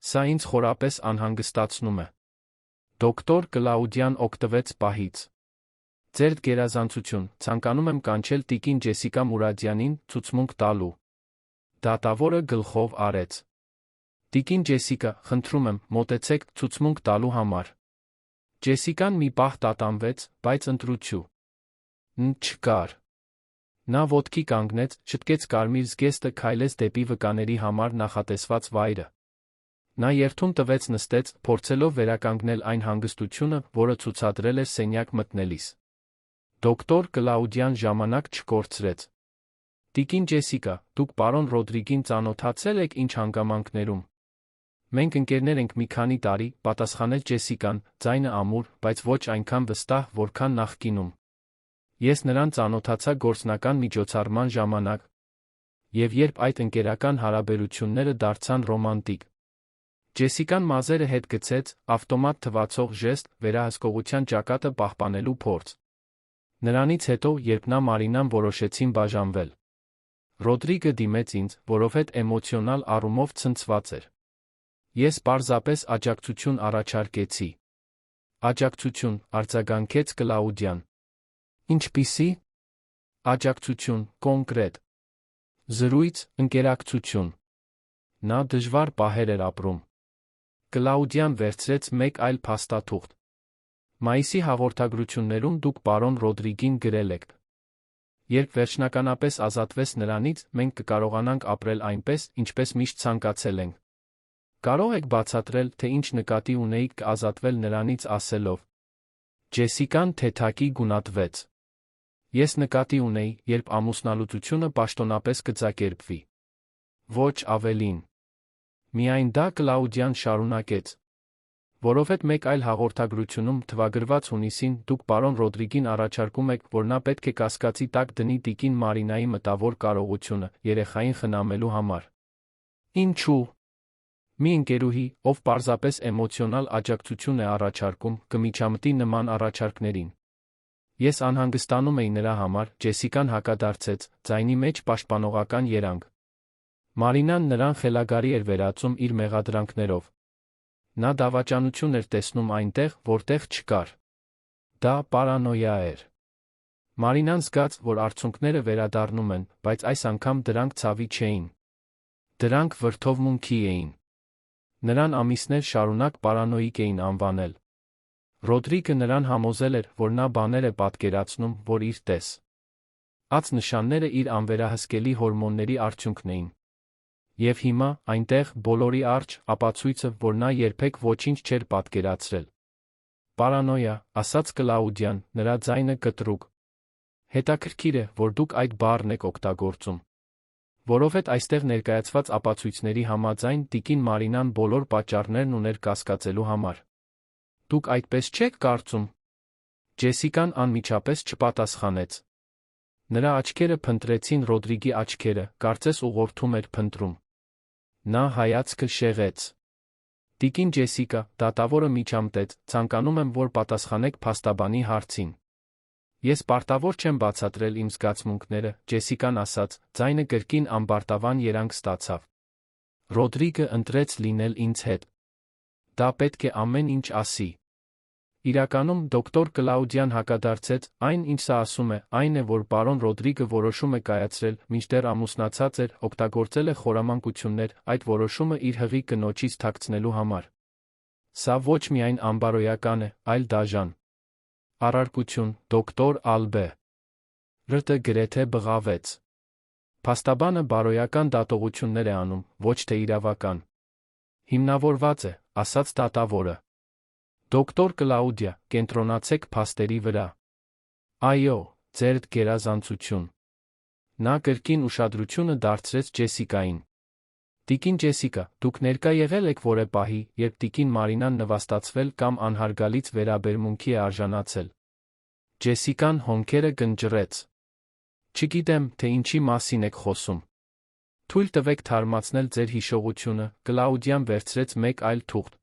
Սա ինձ խորապես անհանգստացնում է։ Դոկտոր Կլաուդիան օգտվեց պահից։ Ձեր գերազանցություն, ցանկանում եմ կանչել տիկին Ջեսիկա Մուրադյանին, ցուցմունք տալու։ Դատավորը գլխով արեց։ Տիկին Ջեսիկա, խնդրում եմ, մոտեցեք ցուցմունք տալու համար։ Ջեսիկան մի պահ տատանվեց, բայց ընտրություն չկար։ Նա ոտքի կանգնեց, շտկեց կարմիր զգեստը, քայլեց դեպի վկաների համար նախատեսված վայրը։ Նա երթուն տվեց, նստեց, փորձելով վերականգնել այն հանգստությունը, որը ցուցադրել էր սենյակ մտնելիս։ Դոկտոր Կլաուդիան ժամանակ չկորցրեց։ Տիկին Ջեսիկա, դուք պարոն Ռոդրիգին ծանոթացել եք ինչ հանգամանքներում։ Մենք ընկերներ ենք մի քանի տարի, պատասխանեց Ջեսիկան, ձայնը ամուր, բայց ոչ այնքան վստահ, որքան նախկինում։ Ես նրան ծանոթացա գործնական միջոցառման ժամանակ։ Եվ երբ այդ ընկերական հարաբերությունները դարձան ռոմանտիկ։ Ջեսիկան մազերը հետ գցեց, ավտոմատ թվացող ժեստ, վերահսկողության ճակատը պահպանելու փորձ։ Նրանից հետո, երբ նա Մարինան որոշեցին բաժանվել։ Ռոդրիգը դիմեց ինձ, որովհետև էմոցիոնալ առումով ցնցված էր։ Ես պարզապես աջակցություն առաջարկեցի։ Աջակցություն, արձագանքեց Կլաուդիան։ Ինչպիսի՞։ Աջակցություն, կոնկրետ։ Զրույց, ընկերակցություն։ Նա դժվար պահեր էր ապրում։ Կլաուդիան վերցրեց մեկ այլ փաստաթուղթ։ Մայիսի հաղորդագրություններում դուք պարոն Ռոդրիգին գրել եք. Երբ վերջնականապես ազատվես նրանից, մենք կկարողանանք ապրել այնպես, ինչպես միշտ ցանկացել ենք։ Կարող եք բացատրել, թե ինչ նկատի ունեիք ազատվել նրանից ասելով։ Ջեսիկան թեթակի գունատվեց։ Ես նկատի ունեի, երբ ամուսնալուծությունը պաշտոնապես կձակերպվի։ Ոչ ավելին։ Միայն դա Կլաուդիան շարունակեց։ Որովհետև մեկ այլ հաղորդագրությունում թվագրված հունիսին դուք պարոն Ռոդրիգին առաջարկում եք, որ նա պետք է կասկածի տակ դնի տիկին Մարինայի մտավոր կարողությունը երեխային խնամելու համար։ Ինչու՞։ Մի ընկերուհի, ով պարզապես էմոցիոնալ աջակցություն է առաջարկում, կմիջամտի նման առաջարկներին։ Ես անհանգստանում էի նրա համար, Ջեսիկան հակադարձեց, ձայնի մեջ պաշտպանողական երանգ։ Մարինան նրան խելագարի էր վերածում իր մեղադրանքներով։ Նա դավաճանություն էր տեսնում այնտեղ, որտեղ չկար։ Դա պարանոյա էր։ Մարինան զգաց, որ արցունքները վերադառնում են, բայց այս անգամ դրանք ցավի չէին։ Դրանք վրդովմունքի էին։ Նրան ամիսներ շարունակ պարանոիկ էին անվանել։ Ռոդրիգը նրան համոզել էր, որ նա բաներ է պատկերացնում, որ իր տես։ Ած նշանները իր անվերահսկելի հորմոնների արդյունքն էին։ Եվ հիմա, այնտեղ, բոլորի առջ, ապացույցը, որ նա երբեք ոչինչ չէր պատկերացրել։ Պարանոյա, ասաց Կլաուդիան, նրա ձայնը կտրուկ։ Հետաքրքիր է, որ դուք այդ բառն եք օգտագործում։ Որովհետև այստեղ ներկայացված ապացույցների համաձայն տիկին Մարինան բոլոր պատճառներն ուներ կասկածելու համար։ Դուք այդպես չեք կարծում։ Ջեսիկան անմիջապես չպատասխանեց։ Նրա աչքերը փնտրեցին Ռոդրիգի աչքերը, կարծես ուղղորդում էր փնտրում։ Նա հայացքը շեղեց։ Տիկին Ջեսիկա, դատավորը միջամտեց, ցանկանում եմ, որ պատասխանեք փաստաբանի հարցին։ Ես պարտավոր չեմ բացատրել իմ զգացմունքները, Ջեսիկան ասաց, ձայնը կրկին ամբարտավան երանգ ստացավ։ Ռոդրիգը ընտրեց լինել ինձ հետ։ Դա պետք է ամեն ինչ ասի։ Իրականում, դոկտոր Կլաուդիան հակադարձեց, այն, ինչ սա ասում է, այն է, որ պարոն Ռոդրիգը որոշում է կայացրել, մինչդեռ ամուսնացած էր, օգտագործել է խորամանկություններ, այդ որոշումը իր հղի կնոջից թաքցնելու համար։ Սա ոչ միայն անբարոյական է, այլ դաժան։ Առարկություն, դոկտոր Ալբե։ ՌՏ գրեթե բղավեց։ Փաստաբանը բարոյական դատողություններ է անում, ոչ թե իրավական։ Հիմնավորված է, ասաց դատավորը։ Դոկտոր Կլաուդիա, կենտրոնացեք փաստերի վրա։ Այո, ձերդ գերազանցություն։ Նա կրկին ուշադրությունը դարձրեց Ջեսիկային։ Տիկին Ջեսիկա, դուք ներկա եղել եք որևէ պահի, երբ տիկին Մարինան նվաստացվել կամ անհարգալից վերաբերմունքի է արժանացել։ Ջեսիկան հոնքերը գնճռեց։ Չգիտեմ, թե ինչի մասին եք խոսում։ Թույլ տվեք թարմացնել ձեր հիշողությունը, Կլաուդիան վերցրեց մեկ այլ թուղթ։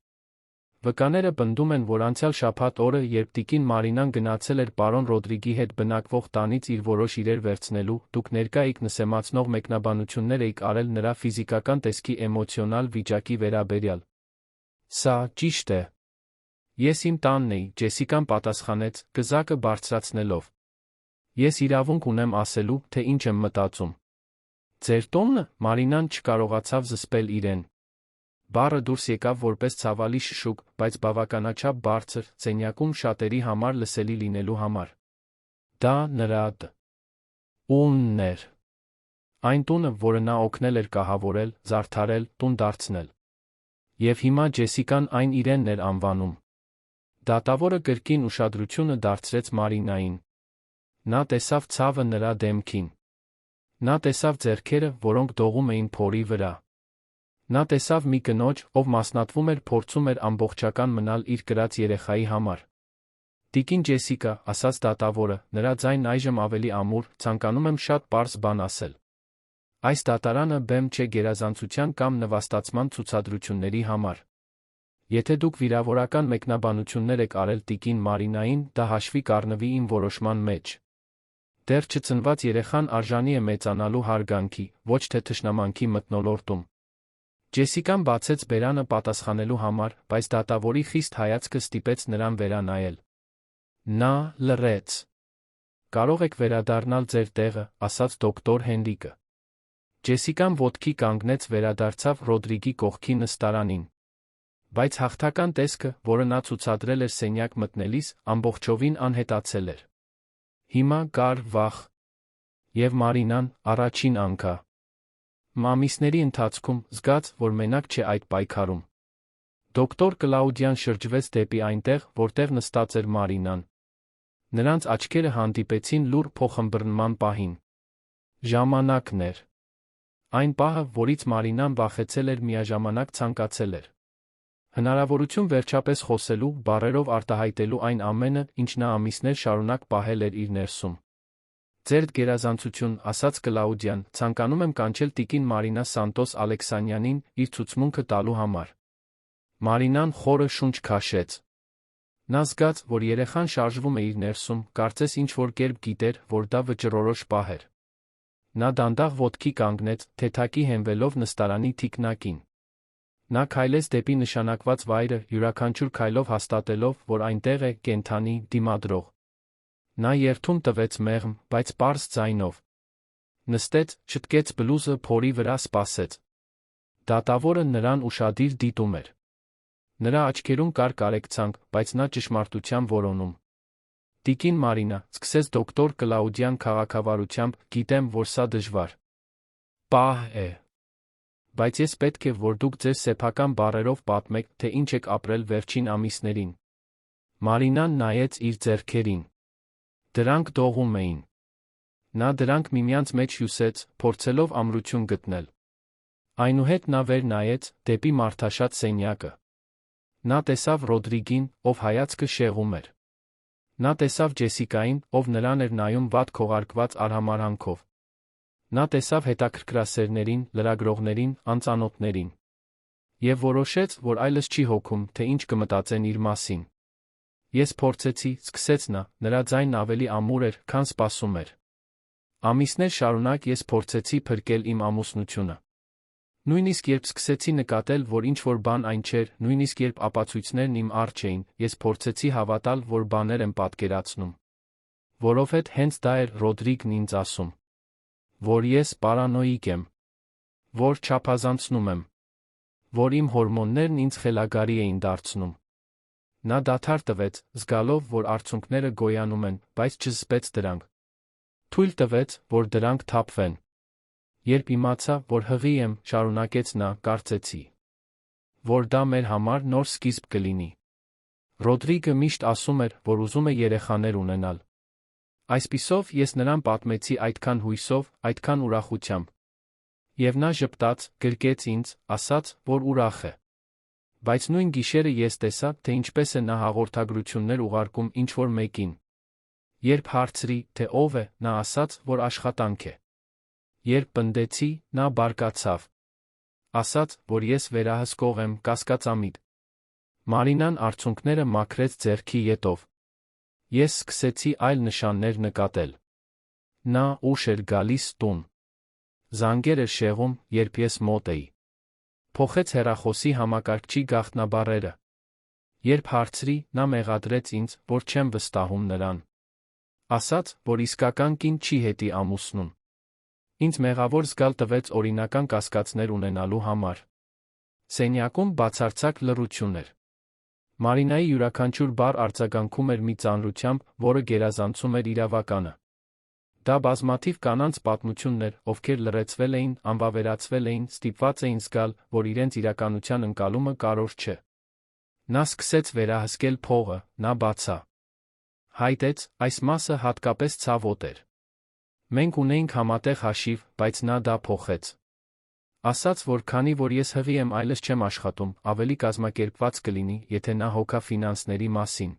Վկաները պնդում են, որ անցյալ շաբաթ օրը, երբ տիկին Մարինան գնացել էր պարոն Ռոդրիգի հետ բնակվող տանից իր որոշ իրեր վերցնելու, դուք ներկա էիք նսեմացնող մեկնաբանություններ էիք արել նրա ֆիզիկական տեսքի էմոցիոնալ վիճակի վերաբերյալ։ Սա ճիշտ է։ Ես իմ տանն էի, Ջեսիկան պատասխանեց, գզակը բարձրացնելով։ Ես իրավունք ունեմ ասելու, թե ինչ եմ մտածում։ Ձեր տոնը, Մարինան չկարողացավ զսպել իրեն։ Բառը դուրս եկավ որպես ցավալի շշուկ, բայց բավականաչափ բարձր, սենյակում շատերի համար լսելի լինելու համար։ Դա նրա տունն էր։ Այն տունը, որը նա օգնել էր կահավորել, զարդարել, տուն դարձնել։ Եվ հիմա Ջեսիկան այն իրենն էր անվանում։ Դատավորը կրկին ուշադրությունը դարձրեց Մարինային։ Նա տեսավ ցավը նրա դեմքին։ Նա տեսավ ձեռքերը, որոնք դողում էին փորի վրա։ Նա տեսավ մի կնոջ, ով մասնատվում էր, փորձում էր ամբողջական մնալ իր կրած երեխայի համար։ Տիկին Ջեսիկա, ասաց դատավորը, նրա ձայնն այժմ ավելի ամուր, ցանկանում եմ շատ պարզ բան ասել։ Այս դատարանը բեմ չէ գերազանցության կամ նվաստացման ցուցադրությունների համար։ Եթե դուք վիրավորական մեկնաբանություններ եք արել տիկին Մարինային, դա հաշվի կառնվի իմ որոշման մեջ։ Դեռ չծնված երեխան արժանի է մեծանալու հարգանքի, ոչ թե թշնամանքի մթնոլորտում։ Ջեսիկան բացեց բերանը պատասխանելու համար, բայց դատավորի խիստ հայացքը ստիպեց նրան վերանայել։ Նա լռեց։ Կարող եք վերադառնալ ձեր տեղը, ասաց դոկտոր Հենրիկը։ Ջեսիկան ոտքի կանգնեց, վերադարձավ Ռոդրիգի կողքի նստարանին։ Բայց հաղթական տեսքը, որը նա ցուցադրել էր սենյակ մտնելիս, ամբողջովին անհետացել էր։ Հիմա կար վախ։ Եվ Մարինան, առաջին անգամ ամիսների ընթացքում զգաց, որ մենակ չէ այդ պայքարում։ Դոկտոր Կլաուդիան շրջվեց դեպի այնտեղ, որտեղ նստած էր Մարինան։ Նրանց աչքերը հանդիպեցին լուռ փոխըմբռնման պահին։ Ժամանակն էր։ Այն պահը, որից Մարինան վախեցել էր, միաժամանակ ցանկացել էր։ Հնարավորություն վերջապես խոսելու, բառերով արտահայտելու այն ամենը, ինչ նա ամիսներ շարունակ պահել էր իր ներսում։ Ձերդ գերազանցություն, ասաց Կլաուդիան, ցանկանում եմ կանչել տիկին Մարինա Սանտոս Ալեքսանյանին իր ցուցմունքը տալու համար։ Մարինան խորը շունչ քաշեց։ Նա զգաց, որ երեխան շարժվում է իր ներսում, կարծես ինչ-որ կերպ գիտեր, որ դա վճռորոշ պահ էր։ Նա դանդաղ ոտքի կանգնեց, թեթակի հենվելով նստարանի թիկնակին։ Նա քայլեց դեպի նշանակված վայրը, յուրաքանչյուր քայլով հաստատելով, որ այնտեղ է, կենդանի, դիմադրող։ Նա երթում տվեց մեղմ, բայց պարզ ձայնով։ Նստեց, շտկեց բլուզը փորի վրա, սպասեց։ Դատավորը նրան ուշադիր դիտում էր։ Նրա աչքերում կար կարեկցանք, բայց նա ճշմարտության որոնում։ Տիկին Մարինա, սկսեց դոկտոր Կլաուդիան քաղաքավարությամբ, գիտեմ, որ սա դժվար պահ է։ Բայց ես պետք է, որ դուք ձեր սեփական բառերով պատմեք, թե ինչ եք ապրել վերջին ամիսներին։ Մարինան նայեց իր ձեռքերին։ Դրանք դողում էին։ Նա դրանք միմյանց մեջ հյուսեց, փորձելով ամրություն գտնել։ Այնուհետ նա վեր նայեց, դեպի մարդաշատ սենյակը։ Նա տեսավ Ռոդրիգին, ով հայացքը շեղում էր։ Նա տեսավ Ջեսիկային, ով նրան էր նայում վատ քողարկված արհամարհանքով։ Նա տեսավ հետաքրքրասերներին, լրագրողներին, անծանոթներին։ Եվ որոշեց, որ այլս չի հոգում, թե ինչ կմտածեն իր մասին։ Ես փորձեցի, սկսեց նա, նրա ձայնն ավելի ամուր էր, քան սպասում էր։ Ամիսներ շարունակ ես փորձեցի փրկել իմ ամուսնությունը։ Նույնիսկ երբ սկսեցի նկատել, որ ինչ-որ բան այն չէր, նույնիսկ երբ ապացույցներն իմ առջ էին, ես փորձեցի հավատալ, որ բաներ եմ պատկերացնում։ Որովհետև հենց դա էր Ռոդրիգն ինձ ասում։ Որ ես պարանոիկ եմ։ Որ չափազանցնում եմ։ Որ իմ հորմոններն ինձ խելագարի էին դարձնում։ Նա դադար տվեց, զգալով, որ արցունքները գոյանում են, բայց չզսպեց դրանք։ Թույլ տվեց, որ դրանք թափվեն։ Երբ իմացա, որ հղի եմ, շարունակեց նա, կարծեցի, որ դա մեր համար նոր սկիզբ կլինի։ Ռոդրիգը միշտ ասում էր, որ ուզում է երեխաներ ունենալ։ Այսպիսով ես նրան պատմեցի այդքան հույսով, այդքան ուրախությամբ։ Եվ նա ժպտաց, գրկեց ինձ, ասաց, որ ուրախ է։ Բայց նույն գիշերը ես տեսա, թե ինչպես է նա հաղորդագրություններ ուղարկում ինչ-որ մեկին։ Երբ հարցրի, թե ով է, նա ասաց, որ աշխատանք է։ Երբ պնդեցի, նա բարկացավ։ Ասաց, որ ես վերահսկող եմ, կասկածամիտ։ Մարինան արցունքները մաքրեց ձեռքի ետով։ Ես սկսեցի այլ նշաններ նկատել։ Նա ուշ էր գալիս տուն։ Զանգեր էր շեղում, երբ ես մոտ էի։ Փոխեց հեռախոսի համակարգչի գաղտնաբառերը։ Երբ հարցրի, նա մեղադրեց ինձ, որ չեմ վստահում նրան։ Ասաց, որ իսկական կին չի հետի ամուսնուն։ Ինձ մեղավոր զգալ տվեց օրինական կասկածներ ունենալու համար։ Սենյակում բացարձակ լռություն էր։ Մարինայի յուրաքանչյուր բառ արձագանքում էր մի ծանրությամբ, որը գերազանցում էր իրավականը։ Դա բազմաթիվ կանանց պատմությունն էր, ովքեր լռեցվել էին, անվավերացվել էին, ստիպված էին զգալ, որ իրենց իրականության ընկալումը կարևոր չէ։ Նա սկսեց վերահսկել փողը, նա բացա։ Հայտեց, այս մասը հատկապես ցավոտ էր։ Մենք ունեինք համատեղ հաշիվ, բայց նա դա փոխեց։ Ասաց, որ քանի որ ես հղի եմ այլս չեմ աշխատում, ավելի կազմակերպված կլինի, եթե նա հոգա ֆինանսների մասին։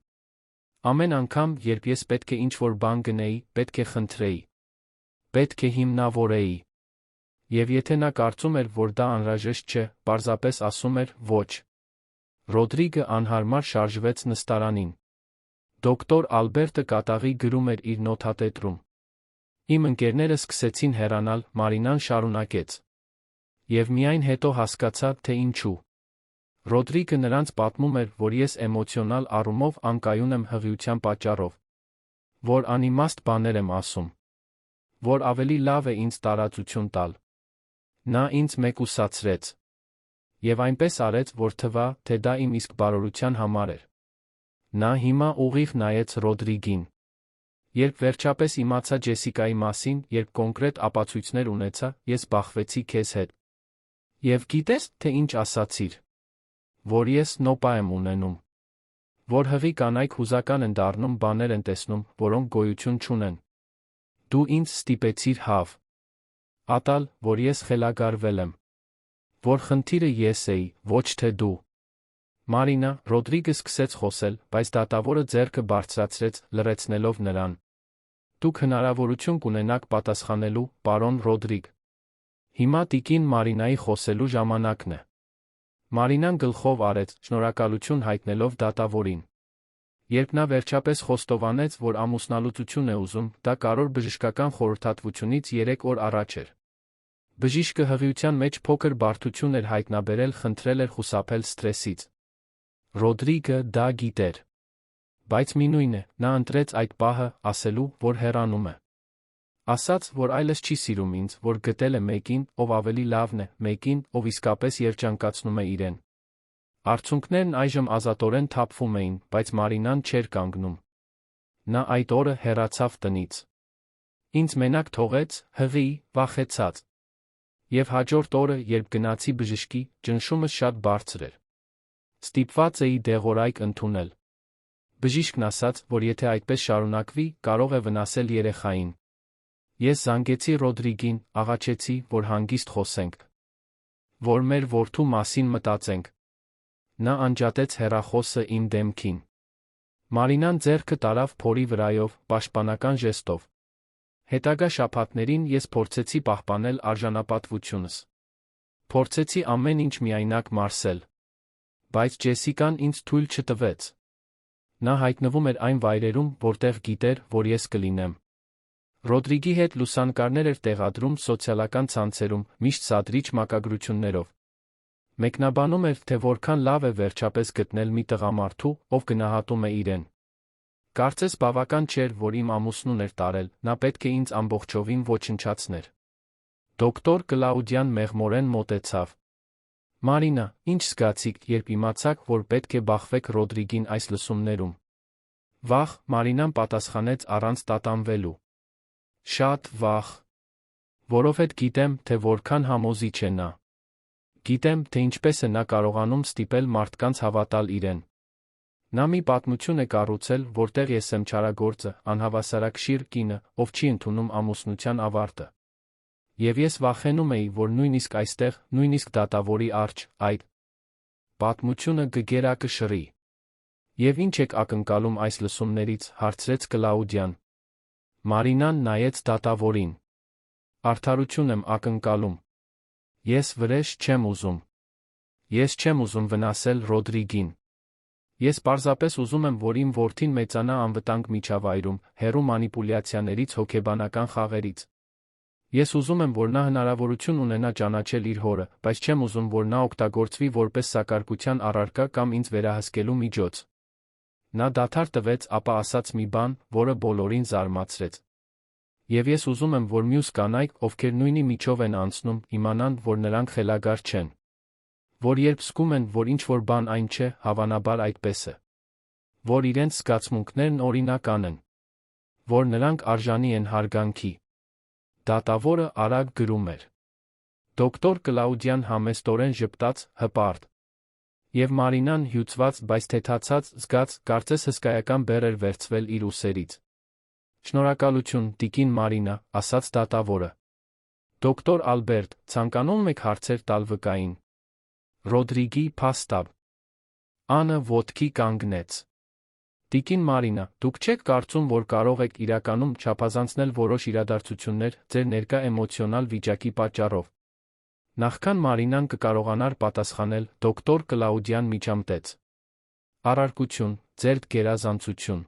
Ամեն անգամ, երբ ես պետք է ինչ-որ բան գնեի, պետք է խնդրեի։ Պետք է հիմնավորեի։ Եվ եթե նա կարծում էր, որ դա անհրաժեշտ չէ, պարզապես ասում էր ոչ։ Ռոդրիգը անհարմար շարժվեց նստարանին։ Դոկտոր Ալբերտը կատաղի գրում էր իր նոթատետրում։ Իմ ընկերները սկսեցին հեռանալ, Մարինան շարունակեց։ Եվ միայն հետո հասկացա, թե ինչու։ Ռոդրիգը նրանց պատմում էր, որ ես էմոցիոնալ առումով անկայուն եմ հղիության պատճառով։ Որ անիմաստ բաներ եմ ասում։ Որ ավելի լավ է ինձ տարածություն տալ։ Նա ինձ մեկուսացրեց։ Եվ այնպես արեց, որ թվա, թե դա իմ իսկ բարօրության համար էր։ Նա հիմա ուղիղ նայեց Ռոդրիգին։ Երբ վերջապես իմացա Ջեսիկայի մասին, երբ կոնկրետ ապացույցներ ունեցա, ես բախվեցի քեզ հետ։ Եվ գիտես, թե ինչ ասացիր։ Որ ես նոպա եմ ունենում։ Որ հղի կանայք հուզական են դառնում, բաներ են տեսնում, որոնք գոյություն չունեն։ Դու ինձ ստիպեցիր հավ ատալ, որ ես խելագարվել եմ։ Որ խնդիրը ես էի, ոչ թե դու։ Մարինա, Ռոդրիգը սկսեց խոսել, բայց դատավորը ձեռքը բարձրացրեց, լռեցնելով նրան։ Դուք հնարավորություն կունենաք պատասխանելու, պարոն Ռոդրիգ։ Հիմա տիկին Մարինայի խոսելու ժամանակն է։ Մարինան գլխով արեց, շնորհակալություն հայտնելով դատավորին։ Երբ նա վերջապես խոստովանեց, որ ամուսնալուծություն է ուզում, դա կարևոր բժշկական խորհրդատվությունից 3 օր առաջ էր։ Բժիշկը հղիության մեջ փոքր բարդություն էր հայտնաբերել, խնդրել էր խուսափել սթրեսից։ Ռոդրիգը դա գիտեր։ Բայց մինույն է, նա ընտրեց այդ պահը, ասելու, որ հեռանում է։ Ասաց, որ այլս չի սիրում ինձ, որ գտել է մեկին, ով ավելի լավն է, մեկին, ով իսկապես երջանկացնում է իրեն։ Արցունքներն այժմ ազատորեն թափվում էին, բայց Մարինան չէր կանգնում։ Նա այդ օրը հեռացավ տնից։ Ինձ մենակ թողեց, հղի, վախեցած։ Եվ հաջորդ օրը, երբ գնացի բժշկի, ճնշումս շատ բարձր էր։ Ստիպված էի դեղորայք ընդունել։ Բժիշկն ասաց, որ եթե այդպես շարունակվի, կարող է վնասել երեխային։ Ես զանգեցի Ռոդրիգին, աղաչեցի, որ հանգիստ խոսենք։ Որ մեր որդու մասին մտածենք։ Նա անջատեց հեռախոսը իմ դեմքին։ Մարինան ձեռքը տարավ փորի վրայով, պաշտպանական ժեստով։ Հետագա շաբաթներին ես փորձեցի պահպանել արժանապատվությունս։ Փորձեցի ամեն ինչ միայնակ մարսել։ Բայց Ջեսիկան ինձ թույլ չտվեց։ Նա հայտնվում էր այն վայրերում, որտեղ գիտեր, որ ես կլինեմ։ Ռոդրիգի հետ լուսանկարներ էր տեղադրում սոցիալական ցանցերում, միշտ սադրիչ մակագրություններով։ Մեկնաբանում էր, թե որքան լավ է վերջապես գտնել մի տղամարդու, ով գնահատում է իրեն։ Կարծես բավական չէր, որ իմ ամուսնուն էր տարել, նա պետք է ինձ ամբողջովին ոչնչացներ։ Դոկտոր Կլաուդյան մեղմորեն մոտեցավ։ Մարինա, ինչ զգացիք, երբ իմացաք, որ պետք է բախվեք Ռոդրիգին այս լսումներում։ Վախ, Մարինան պատասխանեց առանց տատանվելու։ Շատ վախ։ Որովհետև գիտեմ, թե որքան համոզիչ է նա։ Գիտեմ, թե ինչպես է նա կարողանում ստիպել մարդկանց հավատալ իրեն։ Նա մի պատմություն է կառուցել, որտեղ ես եմ չարագործը, անհավասարակշիռ կինը, ով չի ընդունում ամուսնության ավարտը։ Եվ ես վախենում էի, որ նույնիսկ այստեղ, նույնիսկ դատավորի առջ, այդ պատմությունը կգերակշռի։ Եվ ինչ եք ակնկալում այս լսումներից, հարցրեց Կլաուդիան։ Մարինան նայեց դատավորին։ Արդարություն եմ ակնկալում։ Ես վրեժ չեմ ուզում։ Ես չեմ ուզում վնասել Ռոդրիգին։ Ես պարզապես ուզում եմ, որ իմ որդին մեծանա անվտանգ միջավայրում, հեռու մանիպուլյացիաներից, հոգեբանական խաղերից։ Ես ուզում եմ, որ նա հնարավորություն ունենա ճանաչել իր հորը, բայց չեմ ուզում, որ նա օգտագործվի որպես սակարկության առարկա կամ ինձ վերահսկելու միջոց։ Նա դադար տվեց, ապա ասաց մի բան, որը բոլորին զարմացրեց։ Եվ ես ուզում եմ, որ մյուս կանայք, ովքեր նույնի միջով են անցնում, իմանան, որ նրանք խելագար չեն։ Որ երբ զգում են, որ ինչ-որ բան այն չէ, հավանաբար այդպես է։ Որ իրենց զգացմունքներն օրինական են։ Որ նրանք արժանի են հարգանքի։ Դատավորը արագ գրում էր։ Դոկտոր Կլաուդիան համեստորեն ժպտաց, հպարտ։ Եվ Մարինան հյուծված, բայց թեթացած, զգաց, կարծես հսկայական բեռ էր վերցվել իր ուսերից։ Շնորհակալություն, տիկին Մարինա, ասաց դատավորը։ Դոկտոր Ալբերտ, ցանկանում եք հարցեր տալ վկային։ Ռոդրիգի փաստաբ։ Անը ոտքի կանգնեց։ Տիկին Մարինա, դուք չեք կարծում, որ կարող եք իրականում չափազանցնել որոշ իրադարձություններ ձեր ներկա էմոցիոնալ վիճակի պատճառով։ Նախքան Մարինան կկարողանար պատասխանել, դոկտոր Կլաուդիան միջամտեց։ Առարկություն, ձերդ գերազանցություն։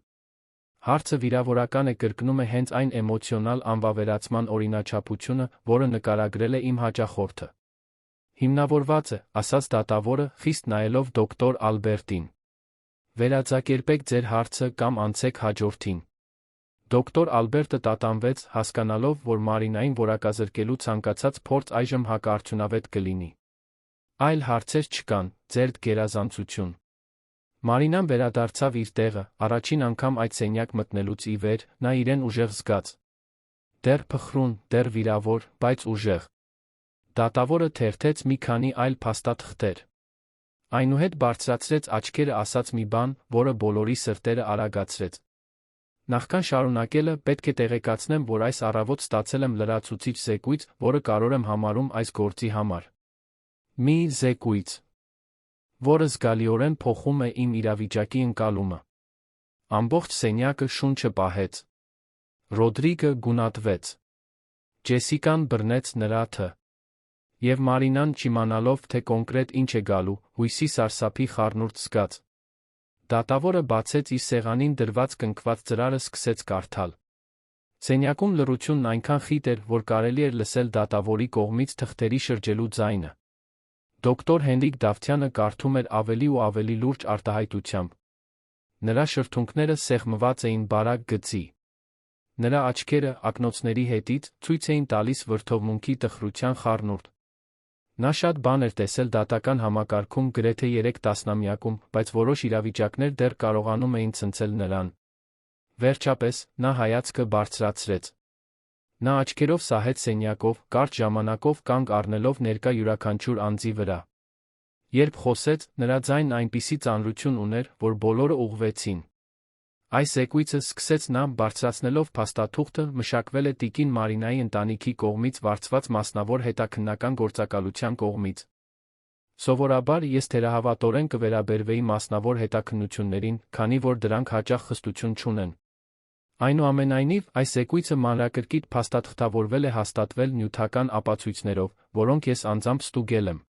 Հարցը վիրավորական է կրկնում է հենց այն էմոցիոնալ անվավերացման օրինաչափությունը, որը նկարագրել է իմ հաճախորդը։ Հիմնավորված է, ասաց դատավորը, խիստ նայելով դոկտոր Ալբերտին։ Վերաձակերպեք ձեր հարցը կամ անցեք հաջորդին։ Դոկտոր Ալբերտը տատանվեց, հասկանալով, որ Մարինային որակազրկելու ցանկացած փորձ այժմ հակարդյունավետ կլինի։ Այլ հարցեր չկան, ձերդ գերազանցություն։ Մարինան վերադարձավ իր տեղը, առաջին անգամ այդ սենյակ մտնելուց ի վեր, նա իրեն ուժեղ զգաց։ Դեռ փխրուն, դեռ վիրավոր, բայց ուժեղ։ Դատավորը թերթեց մի քանի այլ փաստաթղթեր։ Այնուհետ բարձրացրեց աչքերը, ասաց մի բան, որը բոլորի սրտերը արագացրեց։ Նախքան շարունակելը, պետք է տեղեկացնեմ, որ այս առավոտ ստացել եմ լրացուցիչ զեկույց, որը կարող եմ համարում այս գործի համար։ Մի զեկույց, որը զգալիորեն փոխում է իմ իրավիճակի ընկալումը։ Ամբողջ սենյակը շունչը պահեց։ Ռոդրիգը գունատվեց։ Ջեսիկան բռնեց նրա թը։ Եվ Մարինան, չիմանալով, թե կոնկրետ ինչ է գալու, հույսի սարսափի խառնուրդ զգաց։ Դատավորը բացեց իր սեղանին դրված կնքված ծրարը, սկսեց կարդալ։ Սենյակում լռությունն այնքան խիտ էր, որ կարելի էր լսել դատավորի կողմից թղթերի շրջելու ձայնը։ Դոկտոր Հենրիկ Դավթյանը կարդում էր ավելի ու ավելի լուրջ արտահայտությամբ։ Նրա շրթունքները սեղմված էին բարակ գծի։ Նրա աչքերը, ակնոցների հետից, ցույց էին տալիս վրդովմունքի տխրության խառնուրդ։ Նա շատ բան էր տեսել դատական համակարգում գրեթե 3 տասնամյակում, բայց որոշ իրավիճակներ դեռ կարողանում էին ցնցել նրան։ Վերջապես, նա հայացքը բարձրացրեց։ Նա աչքերով սահեց սենյակով, կարճ ժամանակով կանգ առնելով ներկա յուրաքանչյուր անձի վրա։ Երբ խոսեց, նրա ձայնն այնպիսի ծանրություն ուներ, որ բոլորը ուղղվեցին։ Այս զեկույցը, սկսեց նա, բարձրացնելով փաստաթուղթը, մշակվել է տիկին Մարինայի ընտանիքի կողմից վարձված մասնավոր հետաքննական գործակալության կողմից։ Սովորաբար ես թերահավատորեն կվերաբերվեի մասնավոր հետաքննություններին, քանի որ դրանք հաճախ խստություն չունեն։ Այնուամենայնիվ, այս զեկույցը մանրակրկիտ փաստաթղթավորվել է հաստատվել նյութական ապացույցներով, որոնք ես անձամբ ստուգել եմ։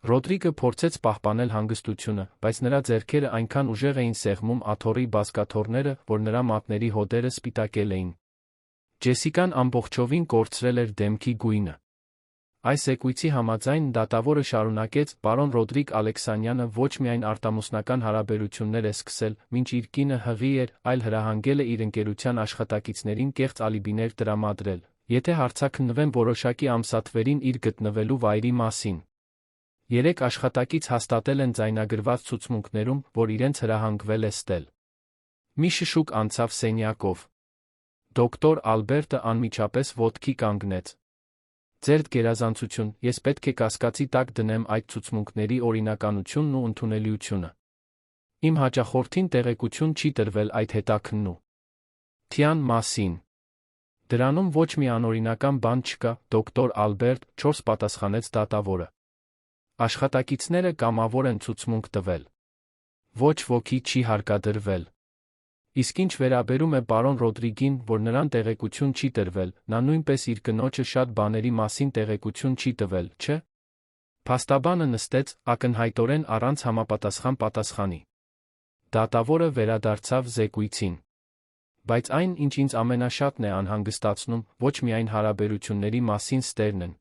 Ռոդրիգը փորձեց պահպանել հանգստությունը, բայց նրա ձեռքերը այնքան ուժեղ էին սեղմում աթոռի բազկաթոռները, որ նրա մատների հոդերը սպիտակել էին։ Ջեսիկան ամբողջովին կորցրել էր դեմքի գույնը։ Այս զեկույցի համաձայն դատավորը շարունակեց, պարոն Ռոդրիգ Ալեքսանյանը ոչ միայն արտամուսնական հարաբերություններ է սկսել, մինչ իր կինը հղի էր, այլ հրահանգել է իր ընկերության աշխատակիցներին կեղծ ալիբիներ տրամադրել, եթե հարցաքննվեն որոշակի ամսաթվերին իր գտնվելու վայրի մասին։ 3 աշխատակից հաստատել են ձայնագրված ցուցմունքներում, որ իրենց հրահանգվել է ստել։ Մի շշուկ անցավ սենյակով։ Դոկտոր Ալբերտը անմիջապես ոտքի կանգնեց։ Ձերդ գերազանցություն, ես պետք է կասկածի տակ դնեմ այդ ցուցմունքների օրինականությունն ու ընդունելիությունը։ Իմ հաճախորդին տեղեկություն չի տրվել այդ հետաքննության մասին։ Դրանում ոչ մի անօրինական բան չկա, դոկտոր Ալբերտ, 4 պատասխանեց դատավորը։ Աշխատակիցները կամավոր են ցուցմունք տվել։ Ոչ ոքի չի հարկադրվել։ Իսկ ինչ վերաբերում է պարոն Ռոդրիգին, որ նրան տեղեկություն չի տրվել, նա նույնպես իր կնոջը շատ բաների մասին տեղեկություն չի տվել, չէ՞։ Փաստաբանը նստեց, ակնհայտորեն առանց համապատասխան պատասխանի։ Դատավորը վերադարձավ զեկույցին։ Բայց այն, ինչ ինձ ամենաշատն է անհանգստացնում, ոչ միայն հարաբերությունների մասին ստերն են։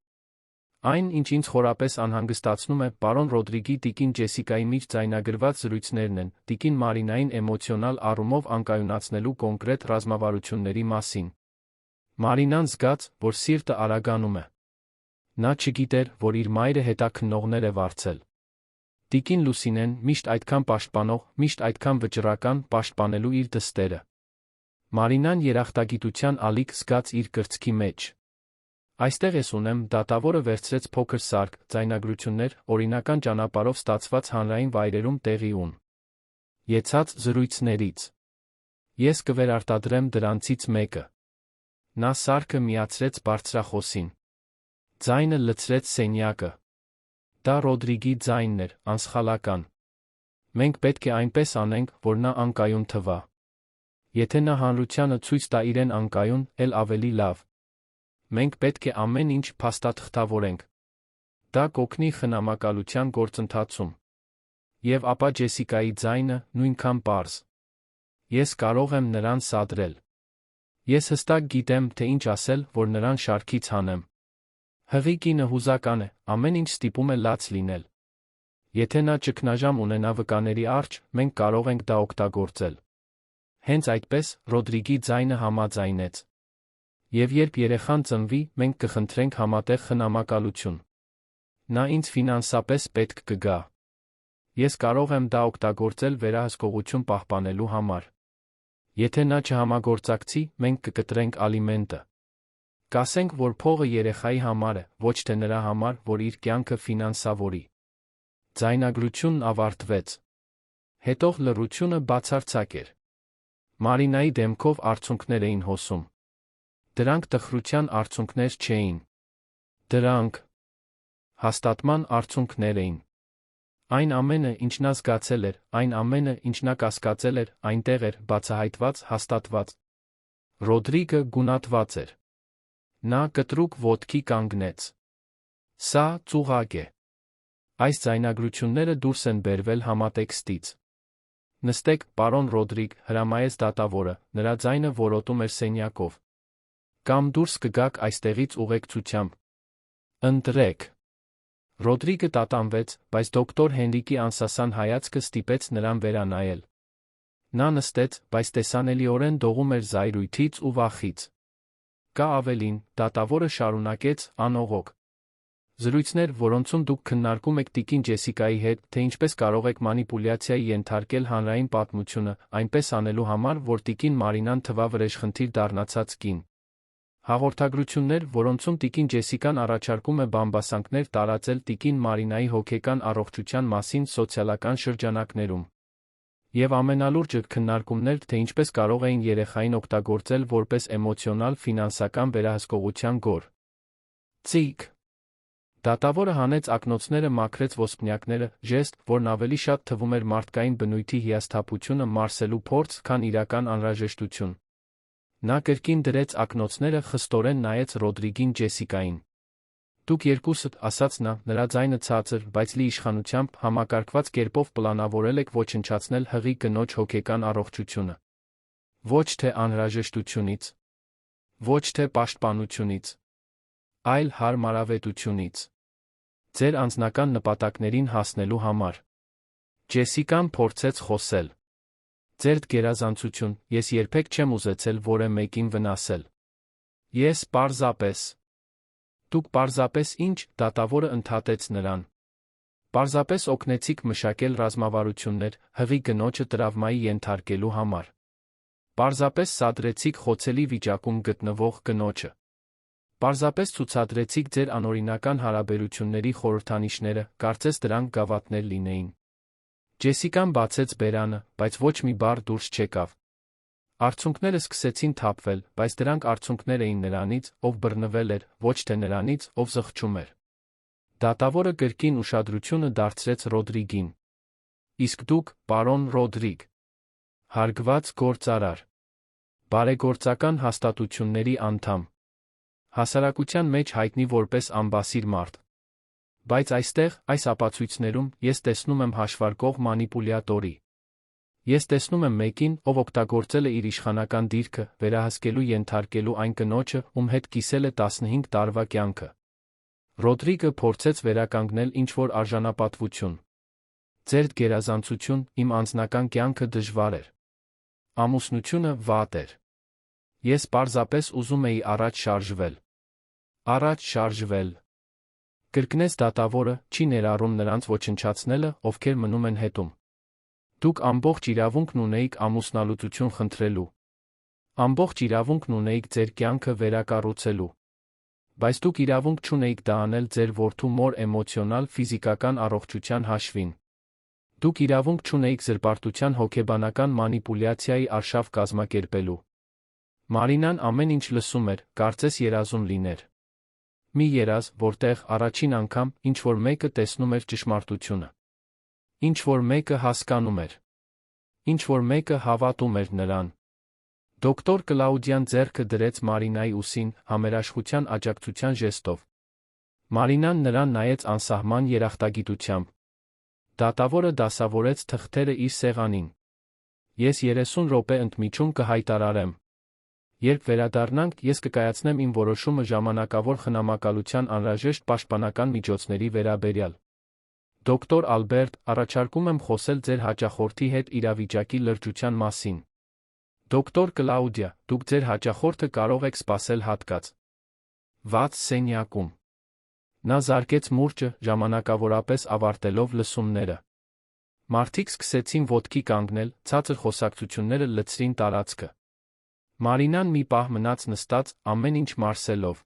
Այն, ինչ ինձ խորապես անհանգստացնում է, պարոն Ռոդրիգի տիկին Ջեսիկայի մեջ ձայնագրված զրույցներն են, տիկին Մարինային էմոցիոնալ առումով անկայունացնելու կոնկրետ ռազմավարությունների մասին։ Մարինան զգաց, որ սիրտը արագանում է։ Նա չգիտեր, որ իր մայրը հետաքննողներ է վարձել։ Տիկին Լուսինեն, միշտ այդքան պաշտպանող, միշտ այդքան վճռական, պաշտպանելու իր դստերը։ Մարինան երախտագիտության ալիք զգաց իր կրծքի մեջ։ Այստեղ ես ունեմ, դատավորը վերցրեց փոքր սարք, ձայնագրություններ, օրինական ճանապարհով ստացված հանրային վայրերում տեղի ունեցած զրույցներից։ Ես կվերարտադրեմ դրանցից մեկը։ Նա սարքը միացրեց բարձրախոսին։ Ձայնը լցրեց սենյակը։ Դա Ռոդրիգի ձայնն էր, անսխալական։ Մենք պետք է այնպես անենք, որ նա անկայուն թվա։ Եթե նա հանրությանը ցույց տա իրեն անկայուն, էլ ավելի լավ։ Մենք պետք է ամեն ինչ փաստաթղթավորենք։ Դա կօգնի խնամակալության գործընթացում։ Եվ ապա Ջեսիկայի ձայնը, նույնքան պարզ։ Ես կարող եմ նրան սադրել։ Ես հստակ գիտեմ, թե ինչ ասել, որ նրան շարքից հանեմ։ Հղի կինը հուզական է, ամեն ինչ ստիպում է լաց լինել։ Եթե նա ճգնաժամ ունենա վկաների առջ, մենք կարող ենք դա օգտագործել։ Հենց այդպես, Ռոդրիգի ձայնը համաձայնեց։ Եվ երբ երեխան ծնվի, մենք կխնդրենք համատեղ խնամակալություն։ Նա ինձ ֆինանսապես պետք կգա։ Ես կարող եմ դա օգտագործել վերահսկողություն պահպանելու համար։ Եթե նա չհամագործակցի, մենք կկտրենք ալիմենտը։ Կասենք, որ փողը երեխայի համար է, ոչ թե նրա համար, որ իր կյանքը ֆինանսավորի։ Ձայնագրությունն ավարտվեց։ Հետո լռությունը բացարձակ էր։ Մարինայի դեմքով արցունքներ էին հոսում։ Դրանք տխրության արցունքներ չէին։ Դրանք հաստատման արցունքներ էին։ Այն ամենը, ինչ նա զգացել էր, այն ամենը, ինչ նա կասկածել էր, այնտեղ էր, բացահայտված, հաստատված։ Ռոդրիգը գունատված էր։ Նա կտրուկ ոտքի կանգնեց։ Սա ծուղակ է։ Այս ձայնագրությունները դուրս են բերվել համատեքստից։ Նստեք, պարոն Ռոդրիգ, հրամայեց դատավորը, նրա ձայնը որոտում էր սենյակով։ Կամ դուրս կգաք այստեղից ուղեկցությամբ։ Ընտրեք։ Ռոդրիգը տատանվեց, բայց դոկտոր Հենրիկի անսասան հայացքը ստիպեց նրան վերանայել։ Նա նստեց, բայց տեսանելիորեն դողում էր զայրույթից ու վախից։ Կա ավելին, դատավորը շարունակեց, անողոք։ Զրույցներ, որոնցում դուք քննարկում եք տիկին Ջեսիկայի հետ, թե ինչպես կարող եք մանիպուլյացիայի ենթարկել հանրային պատմությունը, այնպես անելու համար, որ տիկին Մարինան թվա վրեժխնդիր դառնացած կին։ Հաղորդագրություններ, որոնցում տիկին Ջեսիկան առաջարկում է բամբասանքներ տարածել տիկին Մարինայի հոգեկան առողջության մասին սոցիալական շրջանակներում։ Եվ ամենալուրջը քննարկումներ, թե ինչպես կարող էին երեխային օգտագործել որպես էմոցիոնալ ֆինանսական վերահսկողության գոր։ Ծիկ։ Դատավորը հանեց ակնոցները, մաքրեց ոսպնյակները, ժեստ, որն ավելի շատ թվում էր մարդկային բնույթի հիասթափությունը մարսելու փորձ, քան իրական անհրաժեշտություն։ Նա կրկին դրեց ակնոցները, խստորեն նայեց Ռոդրիգին Ջեսիկային։ Դուք երկուսդ, ասաց նա, նրա ձայնը ցածր, բայց լի իշխանությամբ, համակարգված կերպով պլանավորել եք ոչնչացնել հղի կնոջ հոգեկան առողջությունը։ Ոչ թե անհրաժեշտությունից։ Ոչ թե պաշտպանությունից։ Այլ հարմարավետությունից։ Ձեր անձնական նպատակներին հասնելու համար։ Ջեսիկան փորձեց խոսել։ Ձեր գերազանցություն, ես երբեք չեմ ուզեցել որևէ մեկին վնասել։ Ես պարզապես։ Դուք պարզապես ինչ, դատավորը ընդհատեց նրան։ Պարզապես օգնեցիք մշակել ռազմավարություններ, հղի կնոջը տրավմայի ենթարկելու համար։ Պարզապես սադրեցիք խոցելի վիճակում գտնվող կնոջը։ Պարզապես ցուցադրեցիք ձեր անօրինական հարաբերությունների խորհրդանիշները, կարծես դրանք գավաթներ լինեին։ Ջեսիկան բացեց բերանը, բայց ոչ մի բառ դուրս չեկավ։ Արցունքները սկսեցին թափվել, բայց դրանք արցունքներ էին նրանից, ով բռնվել էր, ոչ թե նրանից, ով զղջում էր։ Դատավորը կրկին ուշադրությունը դարձրեց Ռոդրիգին։ Իսկ դուք, պարոն Ռոդրիգ, հարգված գործարար, բարեգործական հաստատությունների անդամ, հասարակության մեջ հայտնի որպես անբասիր մարդ։ Բայց այստեղ, այս ապացույցներում, ես տեսնում եմ հաշվարկող մանիպուլյատորի։ Ես տեսնում եմ մեկին, ով օգտագործել է իր իշխանական դիրքը, վերահսկելու ենթարկելու այն կնոջը, ում հետ կիսել է 15 տարվա կյանքը։ Ռոդրիգը փորձեց վերականգնել ինչ-որ արժանապատվություն։ Ձեր գերազանցություն, իմ անձնական կյանքը դժվար էր։ Ամուսնությունը վատ էր։ Ես պարզապես ուզում էի առաջ շարժվել։ Առաջ շարժվել։ Կրկնեց դատավորը, չի ներառում նրանց ոչնչացնելը, ովքեր մնում են հետում։ Դուք ամբողջ իրավունքն ունեիք ամուսնալուծություն խնդրելու։ Ամբողջ իրավունքն ունեիք ձեր կյանքը վերակառուցելու։ Բայց դուք իրավունք չունեիք դա անել ձեր որդու մոր էմոցիոնալ, ֆիզիկական առողջության հաշվին։ Դուք իրավունք չունեիք զրպարտության հոգեբանական մանիպուլյացիայի արշավ կազմակերպելու։ Մարինան ամեն ինչ լսում էր, կարծես երազում լիներ։ Մի երազ, որտեղ առաջին անգամ ինչ-որ մեկը տեսնում էր ճշմարտությունը։ Ինչ-որ մեկը հասկանում էր։ Ինչ-որ մեկը հավատում էր նրան։ Դոկտոր Կլաուդիան ձեռքը դրեց Մարինայի ուսին, համերաշխության աջակցության ժեստով։ Մարինան նրան նայեց անսահման երախտագիտությամբ։ Դատավորը դասավորեց թղթերը իր սեղանին։ Ես 30 րոպե ընդմիջում կհայտարարեմ։ Երբ վերադառնանք, ես կկայացնեմ իմ որոշումը ժամանակավոր խնամակալության անհրաժեշտ պաշտպանական միջոցների վերաբերյալ։ Դոկտոր Ալբերտ, առաջարկում եմ խոսել ձեր հաճախորդի հետ իրավիճակի լրջության մասին։ Դոկտոր Կլաուդիա, դուք ձեր հաճախորդը կարող եք սպասել հատկած վատ սենյակում։ Նա զարկեց մուրճը, ժամանակավորապես ավարտելով լսումները։ Մարդիկ սկսեցին ոտքի կանգնել, ցածր խոսակցությունները լցրին տարածքը։ Մարինան մի պահ մնաց նստած, ամեն ինչ մարսելով։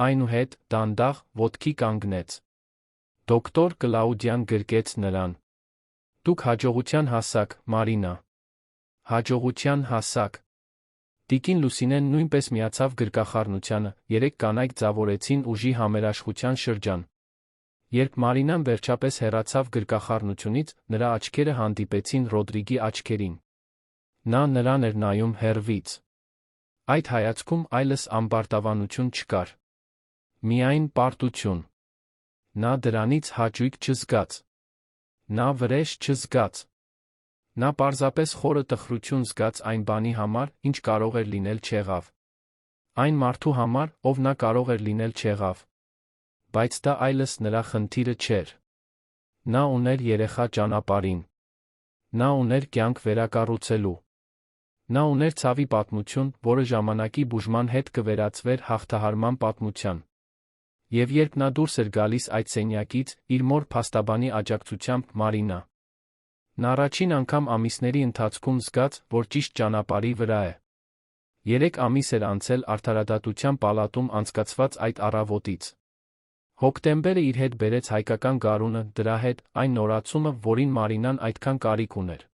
Այնուհետ, դանդաղ, ոտքի կանգնեց։ Դոկտոր Կլաուդիան գրկեց նրան։ Դուք հաջողության հասակ, Մարինա։ Հաջողության հասակ։ Տիկին Լուսինեն նույնպես միացավ գրկախառնությանը, 3 կանայք ձավորեցին ուժի համերաշխության շրջան։ Երբ Մարինան վերջապես հեռացավ գրկախառնությունից, նրա աչքերը հանդիպեցին Ռոդրիգի աչքերին։ Նա նրան էր նայում հեռվից։ Այդ հայացքում այլս ամբարտավանություն չկար։ Միայն պարտություն։ Նա դրանից հաճույք չզգաց։ Նա վրեժ չզգաց։ Նա պարզապես խորը տխրություն զգաց այն բանի համար, ինչ կարող էր լինել չեղավ։ Այն մարդու համար, ով նա կարող էր լինել չեղավ։ Բայց դա այլս նրա խնդիրը չէր։ Նա ուներ երեխա ճանապարհին։ Նա ուներ կյանք վերակառուցելու։ Նա ուներ ցավի պատմություն, որը ժամանակի բուժման հետ կվերածվեր հաղթահարման պատմության։ Եվ երբ նա դուրս էր գալիս այդ սենյակից, իր մոր փաստաբանի աջակցությամբ, Մարինա։ Նա առաջին անգամ ամիսների ընթացքում զգաց, որ ճիշտ ճանապարհի վրա է։ 3 ամիս էր անցել Արդարադատության պալատում անցկացված այդ առավոտից։ Հոկտեմբերը իր հետ բերեց հայկական գարունը, դրա հետ այն նորացումը, որին Մարինան այդքան կարիք ուներ։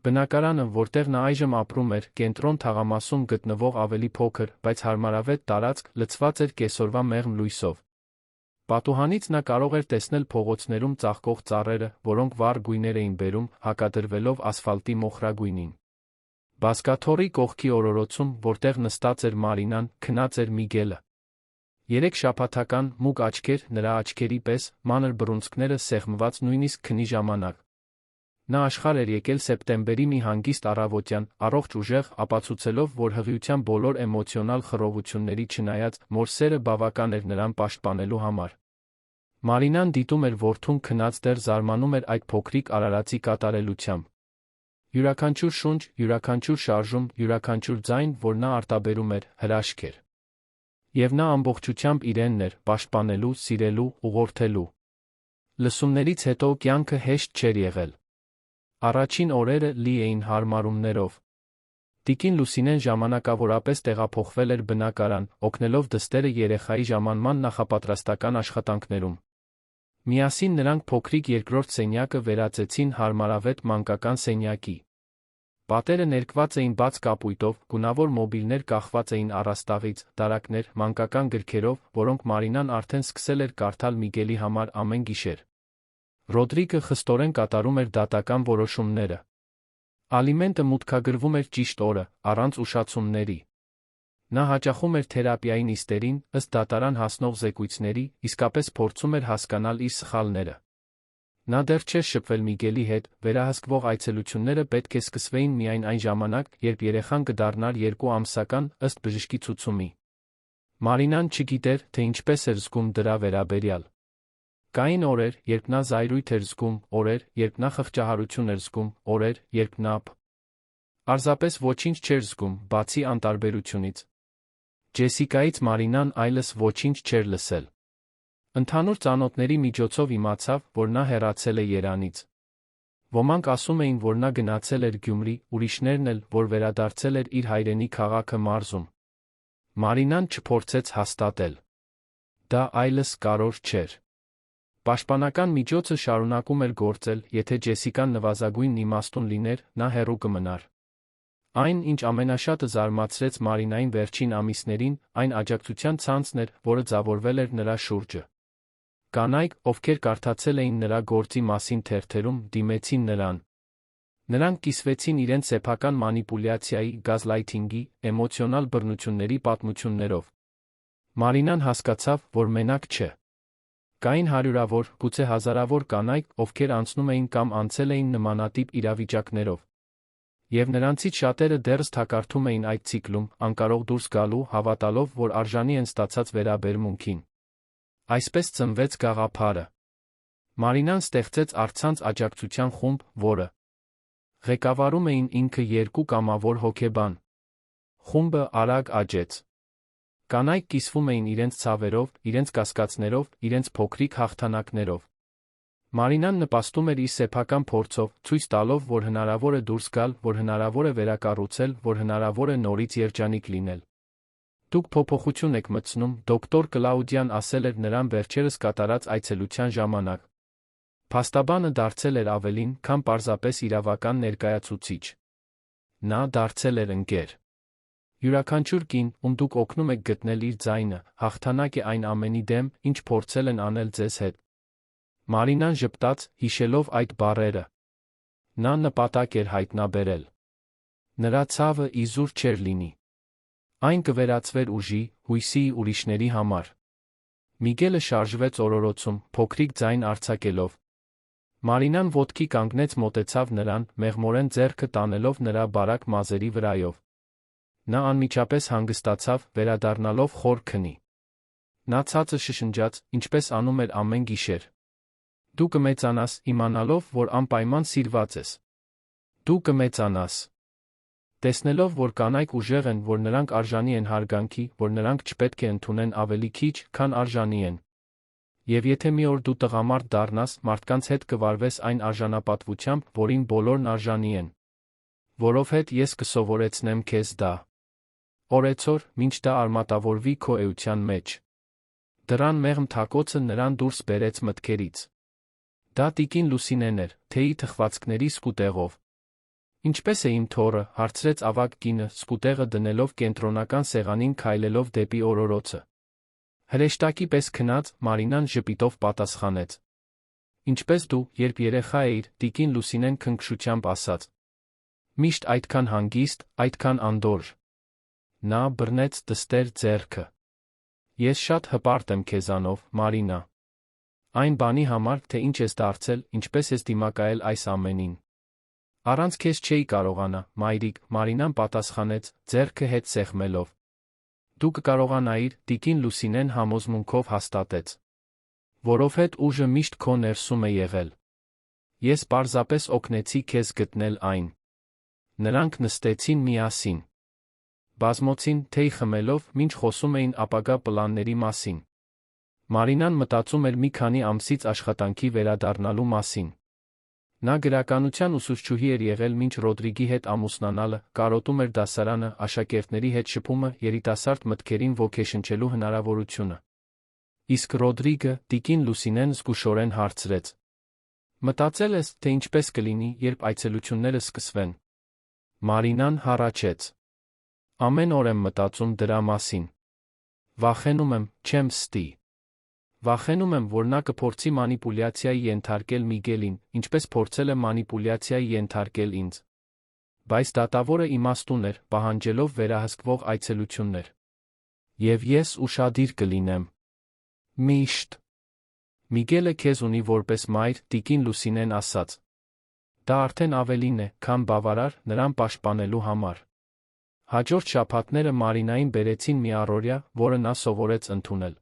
Բնակարանը, որտեղ նա այժմ ապրում էր, կենտրոն թաղամասում գտնվող ավելի փոքր, բայց հարմարավետ տարածք, լցված էր կեսօրվա մեղմ լույսով։ Պատուհանից նա կարող էր տեսնել փողոցներում ծաղկող ծառերը, որոնք վառ գույներ էին բերում, հակադրվելով ասֆալտի մոխրագույնին։ Բազկաթոռի կողքի օրորոցում, որտեղ նստած էր Մարինան, քնած էր Միգելը։ 3 շաբաթական, մուգ աչքեր, նրա աչքերի պես, մանր բռունցքները սեղմված նույնիսկ քնի ժամանակ։ Նա աշխարհ էր եկել սեպտեմբերի մի հանգիստ առավոտյան, առողջ ուժեղ, ապացուցելով, որ հղիության բոլոր էմոցիոնալ խռովությունների չնայած, մոր սերը բավական էր նրան պաշտպանելու համար։ Մարինան դիտում էր որդուն քնած դեռ զարմանում էր այդ փոքրիկ արարածի կատարելությամբ։ Յուրաքանչյուր շունչ, յուրաքանչյուր շարժում, յուրաքանչյուր ձայն, որ նա արտաբերում էր, հրաշք էր։ Եվ նա ամբողջությամբ իրենն էր, պաշտպանելու, սիրելու, ուղղորդելու։ Լսումներից հետո կյանքը հեշտ չէր եղել։ Առաջին օրերը լի էին հարմարումներով։ Տիկին Լուսինեն ժամանակավորապես տեղափոխվել էր բնակարան, օգնելով դստերը երեխայի ժամանման նախապատրաստական աշխատանքներում։ Միասին նրանք փոքրիկ երկրորդ սենյակը վերածեցին հարմարավետ մանկական սենյակի։ Պատերը ներկված էին բաց կապույտով, գունավոր մոբիլներ կախված էին առաստաղից, դարակներ, մանկական գրքերով, որոնք Մարինան արդեն սկսել էր կարդալ Միգելի համար ամեն գիշեր։ Ռոդրիգը խստորեն կատարում էր դատական որոշումները։ Ալիմենտը մուտքագրվում էր ճիշտ օրը, առանց ուշացումների։ Նա հաճախում էր թերապիայի նիստերին, ըստ դատարան հասնող զեկույցների, իսկապես փորձում էր հասկանալ իր սխալները։ Նա դեռ չէր շփվել Միգելի հետ, վերահսկվող այցելությունները պետք է սկսվեին միայն այն ժամանակ, երբ երեխան կդառնար 2 ամսական, ըստ բժշկի ցուցումի։ Մարինան չգիտեր, թե ինչպես էր զգում դրա վերաբերյալ։ Կային օրեր, երբ նա զայրույթ էր զգում, օրեր, երբ նա խղճահարություն էր զգում, օրեր, երբ նա պարզապես ոչինչ չէր զգում, բացի անտարբերությունից։ Ջեսիկայից Մարինան այլս ոչինչ չէր լսել։ Ընդհանուր ծանոթների միջոցով իմացավ, որ նա հեռացել է Երանից։ Ոմանք ասում էին, որ նա գնացել էր Գյումրի, ուրիշներն էլ, որ վերադարձել էր իր հայրենի քաղաքը մարզում։ Մարինան չփորձեց հաստատել։ Դա այլս կարոր չէր։ Պաշտպանական միջոցը շարունակում էր գործել, եթե Ջեսիկան նվազագույն իմաստուն լիներ, նա հեռու կմնար։ Այն, ինչ ամենաշատը զարմացրեց Մարինային վերջին ամիսներին, այն աջակցության ցանցն էր, որը ձևավորվել էր նրա շուրջը։ Կանայք, ովքեր կարդացել էին նրա գործի մասին թերթերում, դիմեցին նրան։ Նրանք կիսվեցին իրենց սեփական մանիպուլյացիայի, գազլայթինգի, էմոցիոնալ բռնությունների պատմություններով։ Մարինան հասկացավ, որ մենակ չէ։ Կային հարյուրավոր, գուցե հազարավոր կանայք, ովքեր անցնում էին կամ անցել էին նմանատիպ իրավիճակներով։ Եվ նրանցից շատերը դեռս թակարդում էին այդ ցիկլում, անկարող դուրս գալու, հավատալով, որ արժանի են ստացած վերաբերմունքին։ Այսպես ծնվեց գաղափարը։ Մարինան ստեղծեց առցանց աջակցության խումբ, որը ղեկավարում էին ինքը 2 կամավոր հոգեբան։ Խումբը արագ աճեց։ Կանայք կիսվում էին իրենց ցավերով, իրենց կասկածներով, իրենց փոքրիկ հաղթանակներով։ Մարինան նպաստում էր իր սեփական փորձով, ցույց տալով, որ հնարավոր է դուրս գալ, որ հնարավոր է վերակառուցել, որ հնարավոր է նորից երջանիկ լինել։ Դուք փոփոխություն եք մտցնում, դոկտոր Կլաուդիան ասել էր նրան վերջերս կատարած այցելության ժամանակ։ Փաստաբանը դարձել էր ավելին, քան պարզապես իրավական ներկայացուցիչ։ Նա դարձել էր ընկեր։ Յուրաքանչյուր կին, ում դուք օգնում եք գտնել իր ձայնը, հաղթանակ է այն ամենի դեմ, ինչ փորձել են անել ձեզ հետ։ Մարինան ժպտաց, հիշելով այդ բառերը։ Նա նպատակ էր հայտնաբերել։ Նրա ցավը իզուր չէր լինի։ Այն կվերածվեր ուժի, հույսի ուրիշների համար։ Միգելը շարժվեց օրորոցում, փոքրիկ ձայն արձակելով։ Մարինան ոտքի կանգնեց, մոտեցավ նրան, մեղմորեն ձեռքը տանելով նրա բարակ մազերի վրայով։ Նա անմիջապես հանգստացավ, վերադառնալով խոր քնի։ Նա ցածր շշնջաց, ինչպես անում էր ամեն գիշեր։ Դու կմեծանաս, իմանալով, որ անպայման սիրված ես։ Դու կմեծանաս։ Տեսնելով, որ կանայք ուժեղ են, որ նրանք արժանի են հարգանքի, որ նրանք չպետք է ընդունեն ավելի քիչ, քան արժանի են։ Եվ եթե մի օր դու տղամարդ դառնաս, մարդկանց հետ կվարվես այն արժանապատվությամբ, որին բոլորն արժանի են։ Որովհետև ես կսովորեցնեմ քեզ դա։ Օրեցօր, մինչ դա արմատավորվի քո էության մեջ։ Դռան մեղմ թակոցը նրան դուրս բերեց մտքերից։ Դա տիկին Լուսինեն էր, թեյի թխվածքների սկուտեղով։ Ինչպես է իմ թոռը, հարցրեց ավագ կինը, սկուտեղը դնելով կենտրոնական սեղանին քայլելով դեպի օրորոցը։ Հրեշտակի պես քնած, Մարինան ժպիտով պատասխանեց։ Ինչպես դու, երբ երեխա էիր, տիկին Լուսինեն քնքշությամբ ասաց։ Միշտ այդքան հանգիստ, այդքան անդորժ։ Նա բռնեց դստեր ձեռքը։ Ես շատ հպարտ եմ քեզանով, Մարինա։ Այն բանի համար, թե ինչ ես դարձել, ինչպես ես դիմակայել այս ամենին։ Առանց քեզ չէի կարողանա, մայրիկ, Մարինան պատասխանեց, ձեռքը հետ սեղմելով։ Դու կկարողանայիր, տիկին Լուսինեն համոզմունքով հաստատեց։ Որովհետև ուժը միշտ քո ներսում է եղել։ Ես պարզապես օգնեցի քեզ գտնել այն։ Նրանք նստեցին միասին։ Բազմոցին, թեյ խմելով, մինչ խոսում էին ապագա պլանների մասին։ Մարինան մտածում էր մի քանի ամսից աշխատանքի վերադառնալու մասին։ Նա գրականության ուսուցչուհի էր եղել մինչ Ռոդրիգի հետ ամուսնանալը, կարոտում էր դասարանը, աշակերտների հետ շփումը, երիտասարդ մտքերին ոգեշնչելու հնարավորությունը։ Իսկ Ռոդրիգը տիկին Լուսինեն զգուշորեն հարցրեց. «Մտածել ես, թե ինչպես կլինի, երբ այցելությունները սկսվեն»։ Մարինան հառաչեց. «Ամեն օր եմ մտածում դրա մասին։ Վախենում եմ, չեմ ստի։ Վախենում եմ, որ նա կփորձի մանիպուլյացիայի ենթարկել Միգելին, ինչպես փորձել է մանիպուլյացիայի ենթարկել ինձ։ Բայց դատավորը իմաստուն էր, պահանջելով վերահսկվող այցելություններ։ Եվ ես ուշադիր կլինեմ։ Միշտ։ Միգելը քեզ ունի որպես մայր, տիկին Լուսինեն ասաց։ Դա արդեն ավելին է, քան բավարար, նրան պաշտպանելու համար։ Հաջորդ շաբաթները Մարինային բերեցին մի առօրյա, որը նա սովորեց ընդունել։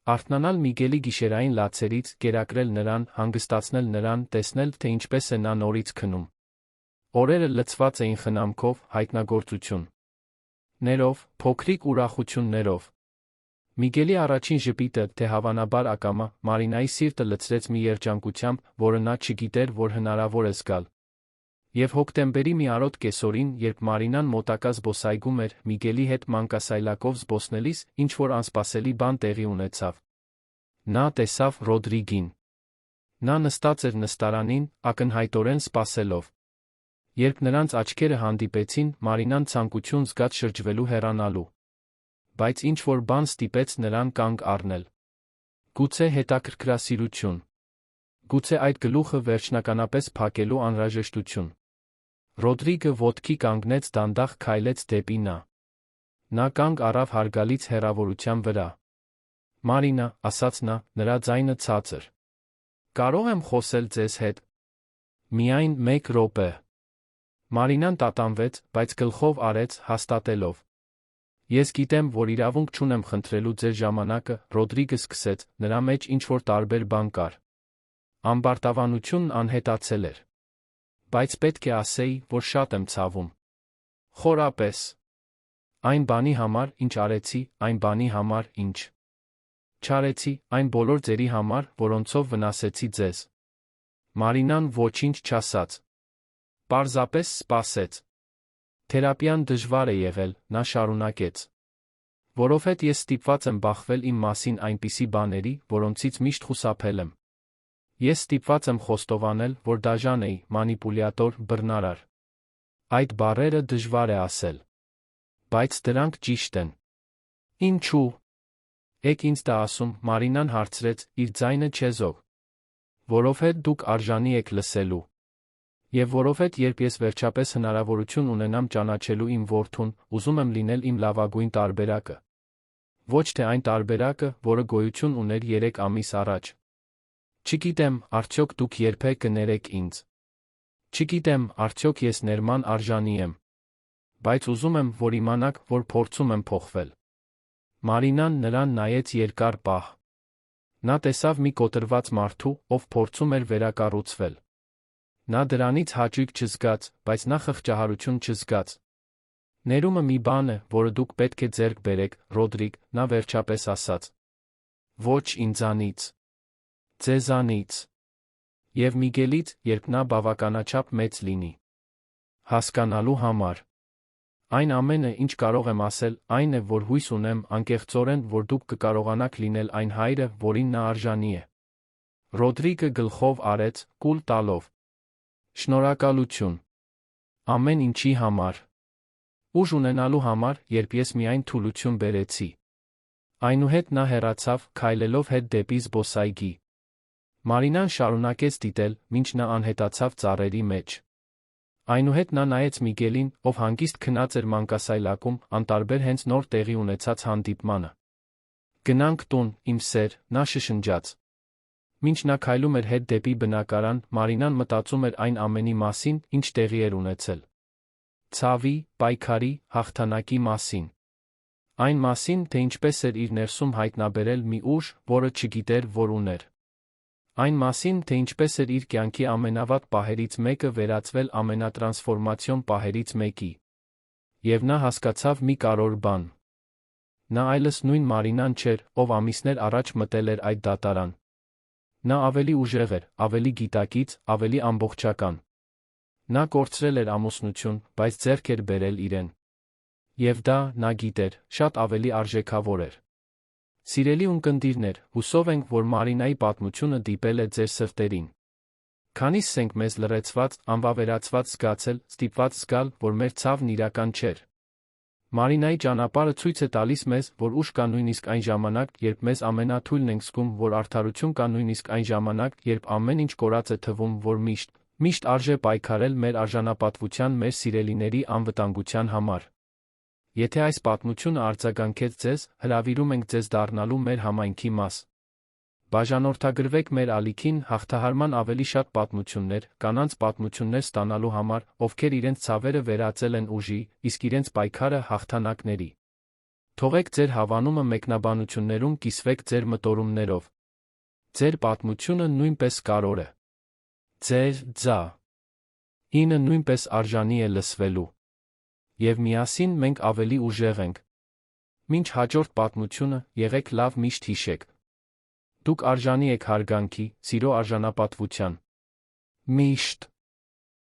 Արթնանալ Միգելի գիշերային լացերից, կերակրել նրան, հանգստացնել նրան, տեսնել, թե ինչպես է նա նորից քնում։ Օրերը լցված էին խնամքով, հայտնագործություն ներով, փոքրիկ ուրախություններով։ Միգելի առաջին ժպիտը, թե հավանաբար ակամա, Մարինայի սիրտը լցրեց մի երջանկությամբ, որը նա չգիտեր, որ հնարավոր է զգալ։ Եվ հոկտեմբերի մի արոտ կեսօրին, երբ Մարինան մոտակա զբոսայգում էր, Միգելի հետ մանկասայլակով զբոսնելիս, ինչ-որ անսպասելի բան տեղի ունեցավ։ Նա տեսավ Ռոդրիգին։ Նա նստած էր նստարանին, ակնհայտորեն սպասելով։ Երբ նրանց աչքերը հանդիպեցին, Մարինան ցանկություն զգաց շրջվելու հեռանալու։ Բայց ինչ-որ բան ստիպեց նրան կանգ առնել։ Գուցե հետաքրքրասիրություն։ Գուցե այդ գլուխը վերջնականապես փակելու անհրաժեշտություն։ Ռոդրիգը ոտքի կանգնեց, դանդաղ քայլեց դեպի նա։ Նա կանգ առավ հարգալից հեռավորության վրա։ Մարինա, ասաց նա, նրա ձայնը ցածր։ Կարո՞ղ եմ խոսել ձեզ հետ։ Միայն 1 րոպե։ Մարինան տատանվեց, բայց գլխով արեց, հաստատելով։ Ես գիտեմ, որ իրավունք չունեմ խնդրելու ձեր ժամանակը, Ռոդրիգը սկսեց, նրա մեջ ինչ-որ տարբեր բան կար։ Ամբարտավանությունն անհետացել էր։ Բայց պետք է ասեի, որ շատ եմ ցավում։ Խորապես։ Այն բանի համար, ինչ արեցի, այն բանի համար, ինչ չարեցի, այն բոլոր ձերի համար, որոնցով վնասեցի ձեզ։ Մարինան ոչինչ չասաց։ Պարզապես սպասեց։ Թերապիան դժվար է եղել, նա շարունակեց։ Որովհետև ես ստիպված եմ բախվել իմ մասին այնպիսի բաների, որոնցից միշտ խուսափել եմ։ Ես ստիպված եմ խոստովանել, որ դաժան էի, մանիպուլյատոր, բռնարար։ Այդ բառերը դժվար է ասել։ Բայց դրանք ճիշտ են։ Ինչու՞։ Էկ ինձ դա ասում, Մարինան հարցրեց, իր ձայնը չեզոք։ Որովհետև դուք արժանի եք լսելու։ Եվ որովհետև երբ ես վերջապես հնարավորություն ունենամ ճանաչելու իմ որդուն, ուզում եմ լինել իմ լավագույն տարբերակը։ Ոչ թե այն տարբերակը, որը գոյություն ուներ 3 ամիս առաջ։ Չգիտեմ, արդյոք դուք երբեք կներեք ինձ։ Չգիտեմ, արդյոք ես ներման արժանի եմ։ Բայց ուզում եմ, որ իմանաք, որ փորձում եմ փոխվել։ Մարինան նրան նայեց երկար պահ։ Նա տեսավ մի կոտրված մարդու, ով փորձում էր վերակառուցվել։ Նա դրանից հաճույք չզգաց, բայց նա խղճահարություն չզգաց։ Ներումը մի բան է, որը դուք պետք է ձեռք բերեք, Ռոդրիգ, նա վերջապես ասաց։ Ոչ ինձանից։ Ձեզանից։ Եվ Միգելից, երբ նա բավականաչափ մեծ լինի։ Հասկանալու համար։ Այն ամենը, ինչ կարող եմ ասել, այն է, որ հույս ունեմ, անկեղծորեն, որ դուք կկարողանաք լինել այն հայրը, որին նա արժանի է։ Ռոդրիգը գլխով արեց, կուլ տալով։ Շնորհակալություն։ Ամեն ինչի համար։ Ուժ ունենալու համար, երբ ես միայն թուլություն բերեցի։ Այնուհետ նա հեռացավ, քայլելով հետ դեպի զբոսայգի։ Մարինան շարունակեց դիտել, մինչ նա անհետացավ ծառերի մեջ։ Այնուհետ նա նայեց Միգելին, ով հանգիստ քնած էր մանկասայլակում, անտարբեր հենց նոր տեղի ունեցած հանդիպմանը։ Գնանք տուն, իմ սեր, նա շշնջաց։ Մինչ նա քայլում էր հետ դեպի բնակարան, Մարինան մտածում էր այն ամենի մասին, ինչ տեղի էր ունեցել։ Ցավի, պայքարի, հաղթանակի մասին։ Այն մասին, թե ինչպես էր իր ներսում հայտնաբերել մի ուժ, որը չգիտեր, որ ուներ։ Այն մասին, թե ինչպես էր իր կյանքի ամենավատ պահերից մեկը վերածվել ամենատրանսֆորմացիոն պահերից մեկի։ Եվ նա հասկացավ մի կարևոր բան։ Նա այլս նույն Մարինան չէր, ով ամիսներ առաջ մտել էր այդ դատարան։ Նա ավելի ուժեղ էր, ավելի գիտակից, ավելի ամբողջական։ Նա կորցրել էր ամուսնություն, բայց ձեռք էր բերել իրեն։ Եվ դա, նա գիտեր, շատ ավելի արժեքավոր էր։ Սիրելի ունկնդիրներ, հուսով ենք, որ Մարինայի պատմությունը դիպել է ձեր սրտերին։ Քանիսս ենք մեզ լռեցված, անվավերացված զգացել, ստիպված զգալ, որ մեր ցավն իրական չէր։ Մարինայի ճանապարհը ցույց է տալիս մեզ, որ ուժ կա նույնիսկ այն ժամանակ, երբ մեզ ամենաթույլն ենք զգում, որ արդարություն կա նույնիսկ այն ժամանակ, երբ ամեն ինչ կորած է թվում, որ միշտ արժե պայքարել մեր արժանապատվության, մեր սիրելիների անվտանգության համար։ Եթե այս պատմությունը արձագանքեց ձեզ, հրավիրում ենք ձեզ դառնալու մեր համայնքի մաս։ Բաժանորդագրվեք մեր ալիքին հաղթահարման ավելի շատ պատմություններ, կանանց պատմություններ ստանալու համար, ովքեր իրենց ցավերը վերածել են ուժի, իսկ իրենց պայքարը հաղթանակների։ Թողեք ձեր հավանումը մեկնաբանություններում կիսվեք ձեր մտորումներով։ Ձեր պատմությունը նույնպես կարևոր է։ Ձեր ինը նույնպես արժանի է լսվելու։ Եվ միասին մենք ավելի ուժեղ ենք։ Մինչ հաջորդ պատմությունը, եղեք լավ, միշտ հիշեք։ Դուք արժանի եք հարգանքի, սիրո արժանապատվության։ Միշտ։